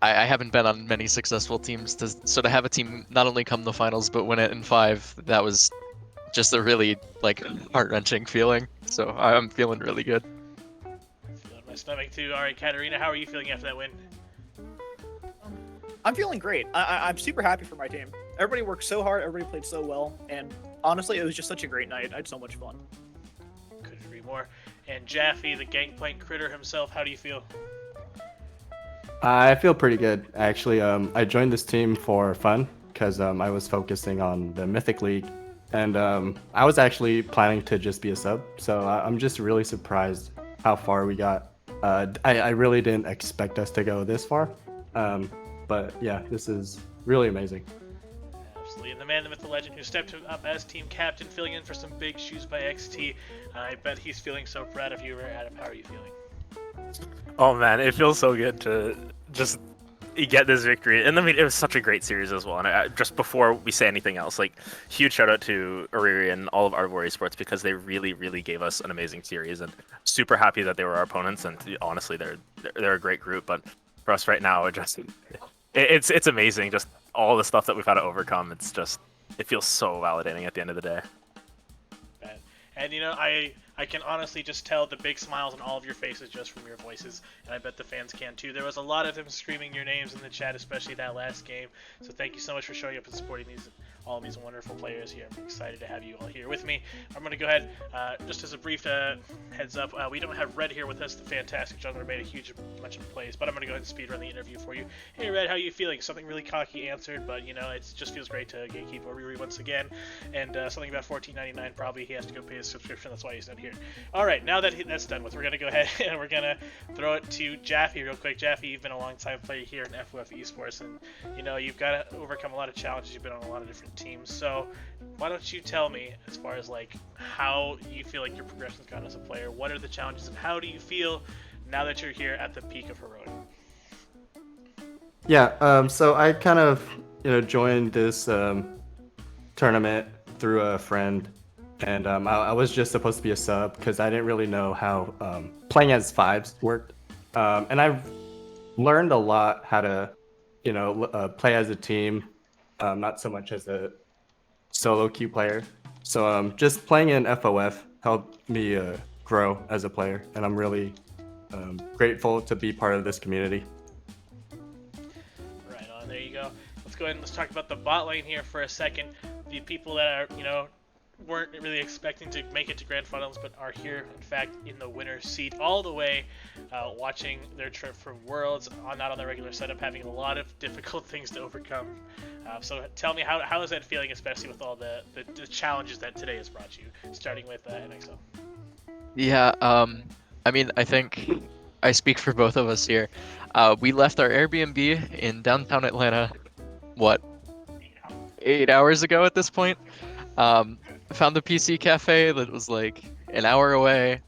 I haven't been on many successful teams, so to have a team not only come to the finals, but win it in 5, that was just a really, like, heart-wrenching feeling. So I'm feeling really good. Feeling my stomach too. Alright, Katarina, how are you feeling after that win? I'm feeling great. I'm super happy for my team. Everybody worked so hard, everybody played so well, and honestly, it was just such a great night. I had so much fun. Couldn't agree more. And Jaffe, the gangplank critter himself, how do you feel? I feel pretty good, actually. I joined this team for fun because I was focusing on the Mythic League, and I was actually planning to just be a sub. So I'm just really surprised how far we got. I really didn't expect us to go this far, but yeah, this is really amazing. Absolutely. And the man, the myth, the legend, who stepped up as team captain, filling in for some big shoes by XT. I bet he's feeling so proud of you. Adam, how are you feeling? Oh man, it feels so good to just get this victory. And I mean, it was such a great series as well. And just before we say anything else, like, huge shout out to Ariri and all of Art of War Esports, because they really, really gave us an amazing series. And super happy that they were our opponents. And honestly, they're a great group. But for us right now, it's amazing. Just all the stuff that we've had to overcome. It feels so validating at the end of the day. And you know, I can honestly just tell the big smiles on all of your faces just from your voices, and I bet the fans can too. There was a lot of them screaming your names in the chat, especially that last game. So thank you so much for showing up and supporting all of these wonderful players here. I'm excited to have you all here with me. I'm going to go ahead, just as a brief heads up, we don't have Red here with us, the fantastic jungler, made a huge bunch of plays, but I'm going to go ahead and speed run the interview for you. Hey Red, how you feeling? Something really cocky answered, but you know, it just feels great to gatekeep Oriri once again, and something about $14.99, probably he has to go pay his subscription, that's why he's not here. Alright, now that that's done with, we're going to go ahead and we're going to throw it to Jaffe real quick. Jaffe, you've been a long time player here in FFS Esports, and you know, you've got to overcome a lot of challenges, you've been on a lot of different teams, so why don't you tell me, as far as like how you feel like your progression's gone as a player, what are the challenges, and how do you feel now that you're here at the peak of heroic? Yeah, so I kind of, joined this tournament through a friend, and I was just supposed to be a sub because I didn't really know how playing as 5s worked, and I've learned a lot how to, play as a team, not so much as a solo queue player. So just playing in FOF helped me grow as a player, and I'm really grateful to be part of this community. Right on, there you go. Let's go ahead and let's talk about the bot lane here for a second. The people that are, weren't really expecting to make it to grand finals, but are here, in fact, in the winner's seat all the way, watching their trip for Worlds, not on the regular setup, having a lot of difficult things to overcome. So tell me, how is that feeling, especially with all the challenges that today has brought you, starting with NXL? Yeah, I mean, I think I speak for both of us here. We left our Airbnb in downtown Atlanta, 8 hours ago at this point? Found the PC cafe that was like an hour away,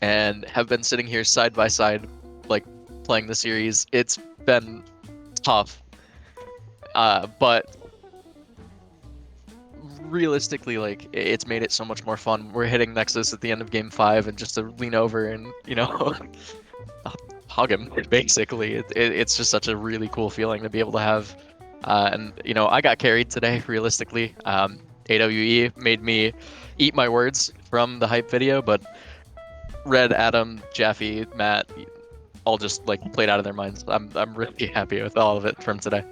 and have been sitting here side by side, like, playing the series. It's been tough, but realistically, like, it's made it so much more fun. We're hitting Nexus at the end of Game 5, and just to lean over and, hug him, basically. It's just such a really cool feeling to be able to have. And, I got carried today, realistically. AWE made me eat my words from the hype video, but Red, Adam, Jaffe, Matt, all just, like, played out of their minds. I'm really happy with all of it from today.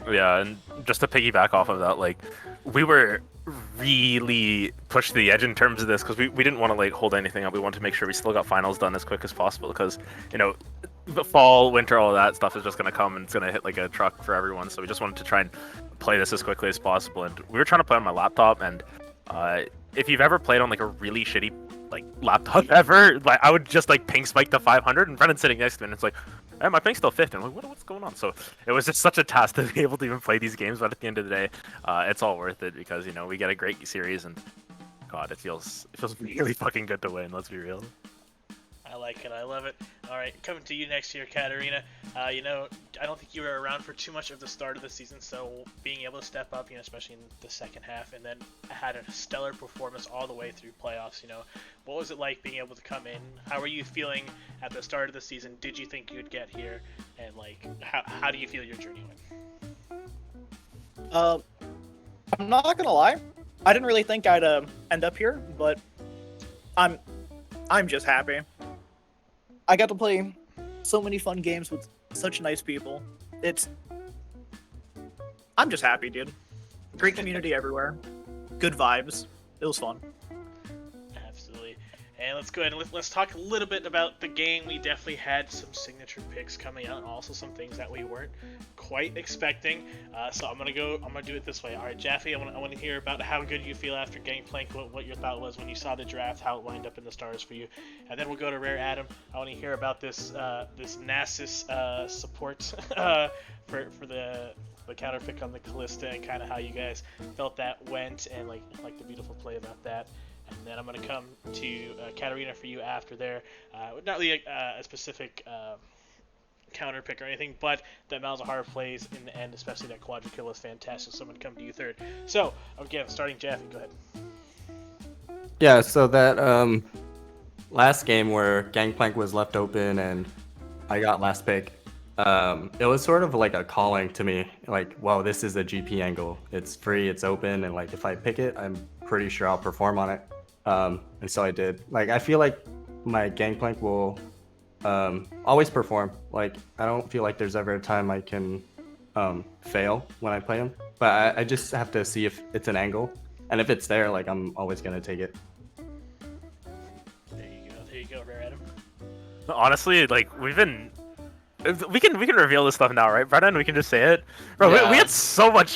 Yeah, and just to piggyback off of that, like, we were really pushed the edge in terms of this because we didn't want to like hold anything up. We wanted to make sure we still got finals done as quick as possible because the fall, winter, all of that stuff is just gonna come and it's gonna hit like a truck for everyone. So we just wanted to try and play this as quickly as possible. And we were trying to play on my laptop. And if you've ever played on like a really shitty like laptop ever, like I would just like ping spike to 500, and Brennan's sitting next to me, and it's like, hey, my ping's still 50. I'm like, what's going on? So it was just such a task to be able to even play these games, but at the end of the day, it's all worth it because we get a great series, and God, it feels really fucking good to win. Let's be real. I like it. I love it. All right, coming to you next year, Katarina. I don't think you were around for too much of the start of the season, so being able to step up, especially in the second half, and then had a stellar performance all the way through playoffs. What was it like being able to come in? How were you feeling at the start of the season? Did you think you'd get here? And like, how do you feel your journey went? I'm not gonna lie, I didn't really think I'd end up here, but I'm just happy. I got to play so many fun games with such nice people. I'm just happy, dude. Great community everywhere. Good vibes. It was fun. Absolutely. And let's go ahead and let's talk a little bit about the game. We definitely had some signature picks coming out, and also some things that we weren't quite expecting. So I'm gonna do it this way. All right, Jaffe, I want to hear about how good you feel after Gangplank, what your thought was when you saw the draft, how it lined up in the stars for you, and then we'll go to Rare Adam. I want to hear about this Nasus support for the counter pick on the Callista, and kind of how you guys felt that went, and like the beautiful play about that. And then I'm going to come to Katarina for you after there. Not really a specific counter pick or anything, but that Malzahar plays in the end, especially that quadra kill, is fantastic. So I'm going to come to you third. So, again, starting Jaffe, go ahead. Yeah, so that last game where Gangplank was left open and I got last pick, it was sort of like a calling to me, like, wow, this is a GP angle. It's free, it's open, and like if I pick it, I'm pretty sure I'll perform on it. And so I did. Like, I feel like my Gangplank will always perform. Like, I don't feel like there's ever a time I can fail when I play him. But I just have to see if it's an angle. And if it's there, like, I'm always going to take it. There you go, Rare Adam. Honestly, like, we can reveal this stuff now, right, Brennan? We can just say it, bro. Yeah. We had so much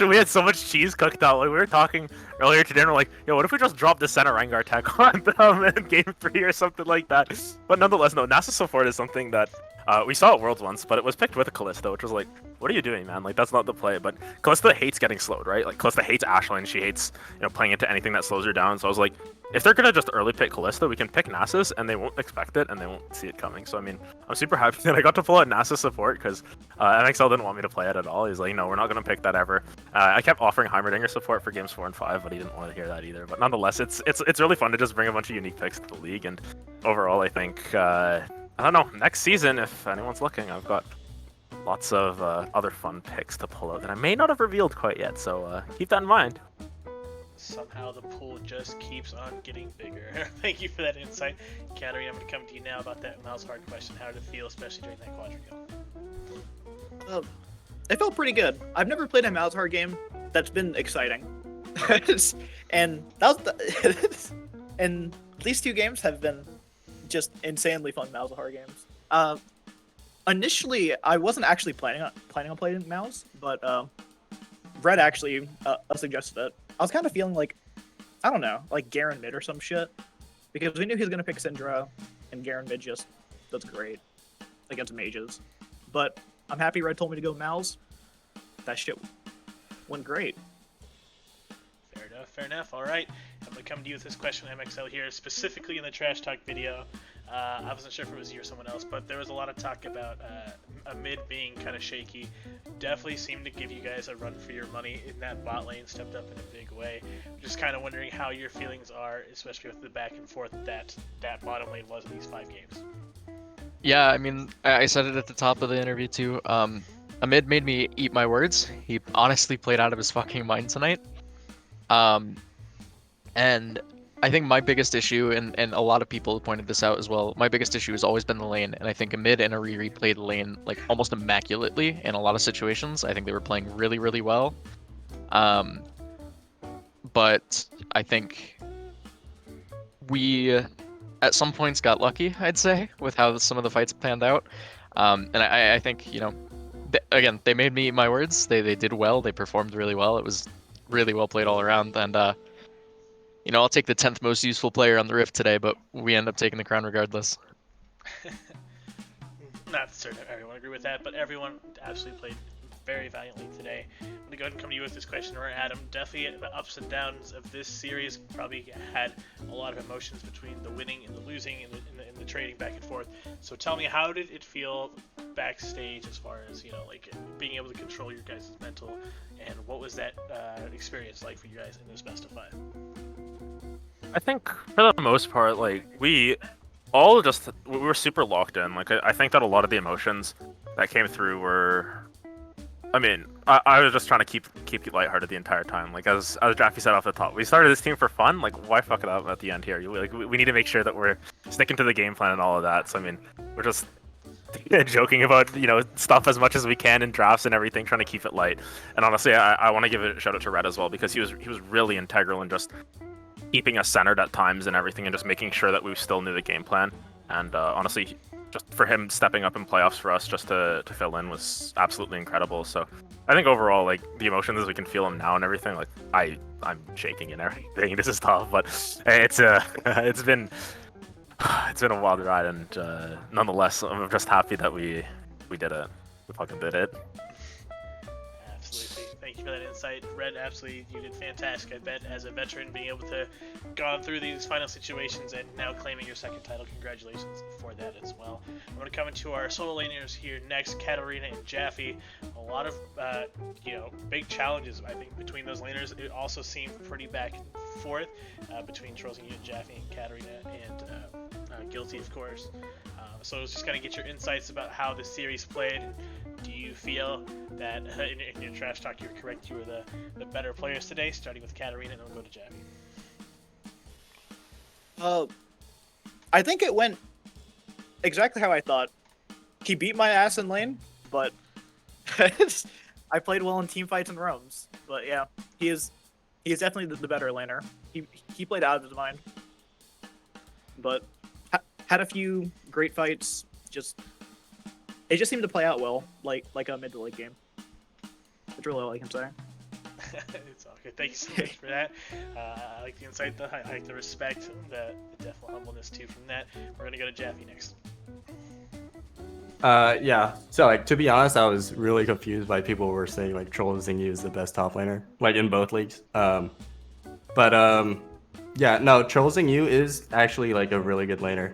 cheese cooked out. Like, we were talking earlier today, and we're like, yo, what if we just drop the center Rengar tech on them in game 3 or something like that? But nonetheless, no, Nasus support is something that we saw at Worlds once, but it was picked with a Callista, which was like, what are you doing, man? Like, that's not the play. But Callista hates getting slowed, right? Like, Callista hates Ashley, and she hates playing into anything that slows her down. So I was like, if they're gonna just early pick Callista, we can pick Nasus, and they won't expect it, and they won't see it coming. So I mean, I'm super happy that I got to pull out Nasus support because MXL didn't want me to play it at all. He's like, no, we're not gonna pick that ever. I kept offering Heimerdinger support for games 4 and 5, but he didn't want to hear that either. But nonetheless, it's really fun to just bring a bunch of unique picks to the league, and overall, I think I don't know, next season, if anyone's looking, I've got lots of other fun picks to pull out that I may not have revealed quite yet. So keep that in mind. Somehow the pool just keeps on getting bigger. Thank you for that insight. Katarina, I'm going to come to you now about that Malzahar question. How did it feel, especially during that quadra kill? It felt pretty good. I've never played a Malzahar game that's been exciting. And that was and these two games have been just insanely fun Malzahar games. Initially, I wasn't actually planning on playing Malz, but Brett actually suggested it. I was kind of feeling like, I don't know, like Garen mid or some shit, because we knew he was gonna pick Syndra, and Garen mid just does great against mages. But I'm happy Red told me to go Malz. That shit went great. Fair enough. All right, I'm gonna come to you with this question, MXL here, specifically in the Trash Talk video. I wasn't sure if it was you or someone else, but there was a lot of talk about a mid being kind of shaky. Definitely seemed to give you guys a run for your money in that bot lane, stepped up in a big way. Just kind of wondering how your feelings are, especially with the back and forth that bottom lane was in these 5 games. Yeah, I mean, I said it at the top of the interview too. Amid made me eat my words. He honestly played out of his fucking mind tonight. And I think my biggest issue, and a lot of people pointed this out as well, my biggest issue has always been the lane, and I think Amid and Ariri played the lane like almost immaculately in a lot of situations. I think they were playing really, really well. but I think we at some points got lucky, I'd say, with how some of the fights panned out. And I think, again, they made me eat my words. They did well. They performed really well. It was really well played all around. And, I'll take the 10th most useful player on the Rift today, but we end up taking the crown regardless. Not certain everyone agree with that, but everyone absolutely played very valiantly today. I'm going to go ahead and come to you with this question, or Adam. Definitely the ups and downs of this series probably had a lot of emotions between the winning and the losing and the trading back and forth. So tell me, how did it feel backstage as far as, like being able to control your guys' mental, and what was that experience like for you guys in this best of 5? I think for the most part, like we were super locked in. Like I think that a lot of the emotions that came through were, I mean, I was just trying to keep it lighthearted the entire time. Like as Jaffe said off the top, we started this team for fun. Like why fuck it up at the end here? We need to make sure that we're sticking to the game plan and all of that. So I mean, we're just joking about stuff as much as we can in drafts and everything, trying to keep it light. And honestly, I want to give a shout out to Red as well, because he was really integral in just keeping us centered at times and everything, and just making sure that we still knew the game plan. And honestly, just for him stepping up in playoffs for us just to fill in was absolutely incredible. So I think overall, like the emotions as we can feel them now and everything, like I'm shaking and everything. This is tough, but it's been a wild ride, and nonetheless, I'm just happy that we did it. We fucking did it. Absolutely. Thank you for that insight. Red, absolutely, you did fantastic. I bet as a veteran, being able to gone through these final situations and now claiming your second title, congratulations for that as well. I'm going to come into our solo laners here next, Katarina and Jaffe. A lot of, big challenges, I think, between those laners. It also seemed pretty back and forth between Trolls and Jaffe and Katarina and Guilty, of course. So I was just going to get your insights about how the series played. Do you feel that in your trash talk you were correct, you were the better players today, starting with Katarina, and then we'll go to Jaffe? I think it went exactly how I thought. He beat my ass in lane, but I played well in team fights and roams. But yeah, he is definitely the better laner. He played out of his mind, but had a few great fights. It just seemed to play out well, like a mid to late game. That's really all I can say. It's all good. Thank you so much for that. I like the insight, I like the respect, the definite humbleness too from that. We're gonna go to Jaffe next. Yeah. So like, to be honest, I was really confused by people who were saying like Trolls Zingy is the best top laner, like in both leagues. Yeah, no, Trolls You is actually like a really good laner.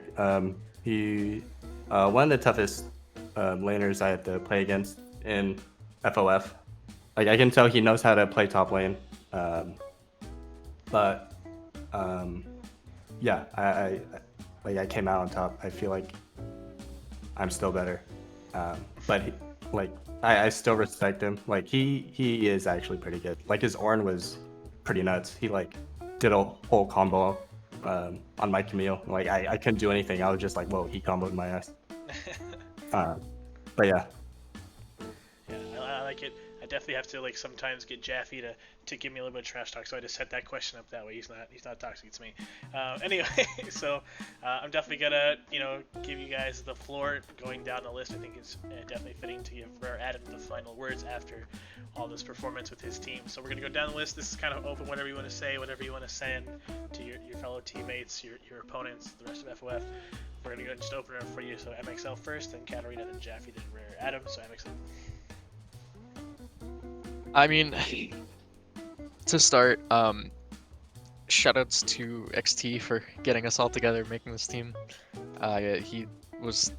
He one of the toughest laners I have to play against in FOF. Like I can tell he knows how to play top lane. Yeah, I came out on top. I feel like I'm still better. I still respect him. Like he is actually pretty good. Like his Ornn was pretty nuts. He like did a whole combo on my Camille. Like I couldn't do anything. I was just like, whoa, he comboed my ass. But yeah. Yeah, I like it. I definitely have to like sometimes get Jaffe to give me a little bit of trash talk, so I just set that question up that way. He's not toxic to me. Anyway, so I'm definitely gonna give you guys the floor going down the list. I think it's definitely fitting to give Adam the final words after all this performance with his team. So we're gonna go down the list. This is kind of open. Whatever you want to say, whatever you want to send to your fellow teammates, your opponents, the rest of FOF. We're gonna go and just open it up for you. So MXL first, then Katarina, then Jaffe, then Rare Adam. So MXL. I mean, to start, shoutouts to XT for getting us all together, making this team. He was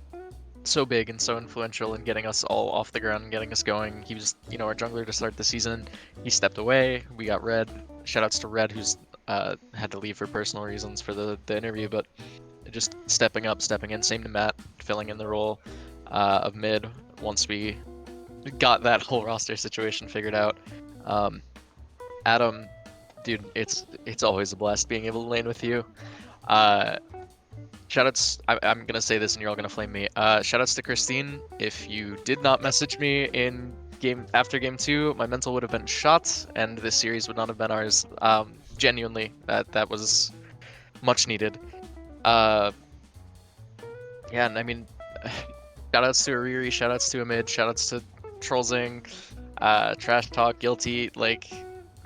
so big and so influential in getting us all off the ground and getting us going. He was, our jungler to start the season. He stepped away. We got Red. Shoutouts to Red, who's had to leave for personal reasons for the interview, but just stepping up, stepping in. Same to Matt, filling in the role of mid once we got that whole roster situation figured out. Adam, dude, it's always a blast being able to lane with you. Shoutouts, I'm gonna say this and you're all gonna flame me. Shoutouts to Christine. If you did not message me after game 2, my mental would have been shot and this series would not have been ours. genuinely, that was much needed. Yeah, and I mean, shoutouts to Ariri, shoutouts to Amid, shoutouts to Trollzing, Trash Talk, Guilty, like,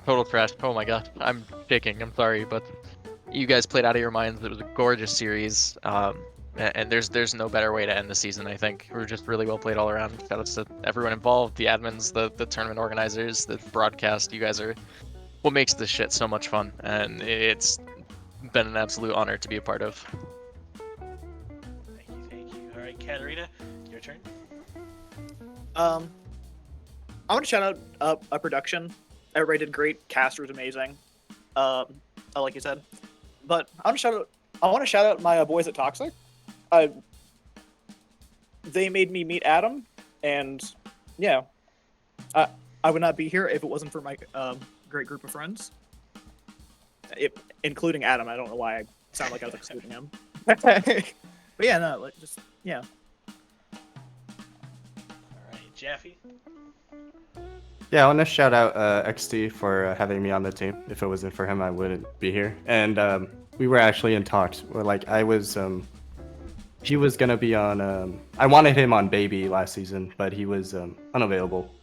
total trash. Oh my god, I'm shaking, I'm sorry, but you guys played out of your minds. It was a gorgeous series, and there's no better way to end the season, I think. We were just really well played all around. Shoutouts to everyone involved, the admins, the tournament organizers, the broadcast. You guys are what makes this shit so much fun, and it's been an absolute honor to be a part of. Thank you. All right, Katarina, your turn. I want to shout out a production. Everybody did great. Caster was amazing. Like you said, but I want to shout out my boys at Toxic. They made me meet Adam, and yeah, I would not be here if it wasn't for my great group of friends, including Adam. I don't know why I sound like I was excluding him. But yeah, no, like just yeah. All right, Jaffe. Yeah, I want to shout out XT for having me on the team. If it wasn't for him, I wouldn't be here. And we were actually in talks. Like I was, he was gonna be on. I wanted him on Baby last season, but he was unavailable.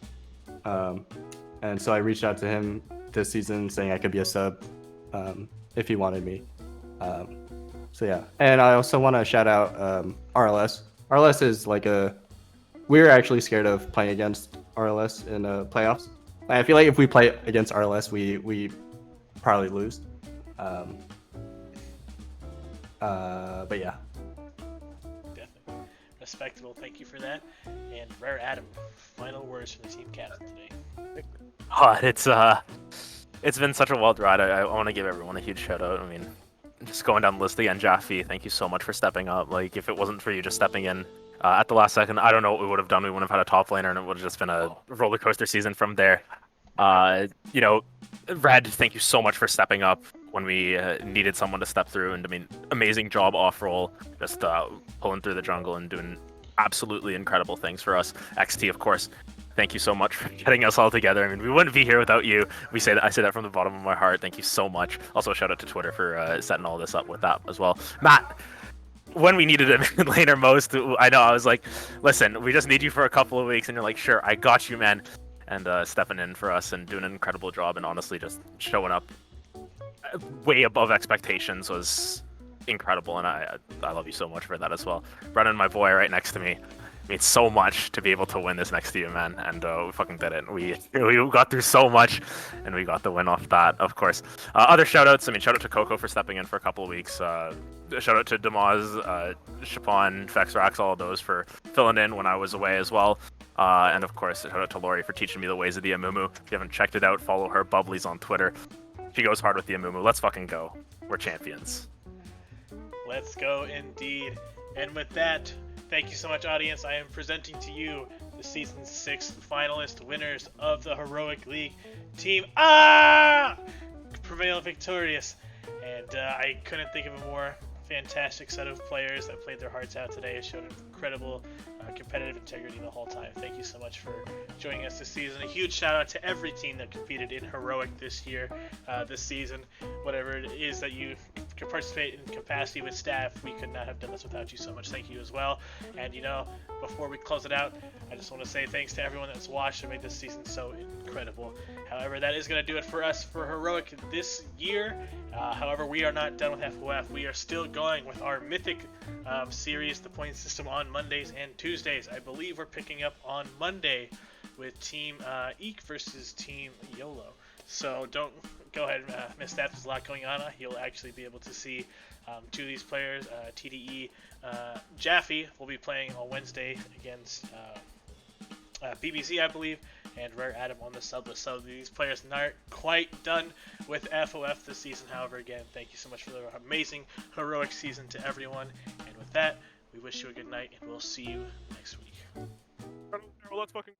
And so I reached out to him this season, saying I could be a sub if he wanted me. So yeah, and I also want to shout out RLS. RLS is like we were actually scared of playing against RLS in playoffs. I feel like if we play against RLS, we probably lose. But yeah. Definitely. Respectable. Thank you for that. And Rare Adam, final words from the team captain today. Oh, it's been such a wild ride. I want to give everyone a huge shout out. I mean, just going down the list again, Jaffe, thank you so much for stepping up. Like, if it wasn't for you just stepping in at the last second, I don't know what we would have done. We wouldn't have had a top laner, and it would have just been a roller coaster season from there. You know, Red, thank you so much for stepping up when we needed someone to step through, and I mean, amazing job off roll, just pulling through the jungle and doing absolutely incredible things for us. XT, of course, thank you so much for getting us all together. I mean, we wouldn't be here without you. I say that from the bottom of my heart. Thank you so much. Also, shout out to Twitter for setting all this up with that as well. Matt, when we needed a mid laner most, I know I was like, listen, we just need you for a couple of weeks, and you're like, sure, I got you, man. And stepping in for us and doing an incredible job, and honestly just showing up way above expectations was incredible, and I love you so much for that as well. Brennan, my boy, right next to me, means so much to be able to win this next to you, man, and we fucking did it. We got through so much, and we got the win off that, of course. Other shout-outs, I mean, shout out to Coco for stepping in for a couple of weeks. Shout out to Damaz, Chapon, Fexrax, all of those for filling in when I was away as well. And of course, shout out to Lori for teaching me the ways of the Amumu. If you haven't checked it out, follow her Bubblies on Twitter. She goes hard with the Amumu. Let's fucking go. We're champions. Let's go indeed. And with that, thank you so much, audience. I am presenting to you the Season 6 finalist winners of the Heroic League. Team prevail victorious. And I couldn't think of a more fantastic set of players that played their hearts out today. It showed incredible competitive integrity the whole time. Thank you so much for joining us this season. A huge shout out to every team that competed in Heroic this year, this season. Whatever it is that you can participate in capacity with staff, we could not have done this without you. So much thank you as well. And you know, before we close it out, I just want to say thanks to everyone that's watched and made this season so incredible. However, that is going to do it for us for Heroic this year. However, we are not done with FOF. We are still going with our Mythic series, the point system, on Mondays and Tuesdays. I believe we're picking up on Monday with Team Eek versus Team YOLO. So don't go ahead and miss that. There's a lot going on. You'll actually be able to see two of these players. TDE Jaffe will be playing on Wednesday against BBC, I believe, and Rare Adam on the sub list. So these players aren't quite done with FOF this season. However, again, thank you so much for the amazing Heroic season to everyone. And with that, we wish you a good night, and we'll see you next week. Let's fucking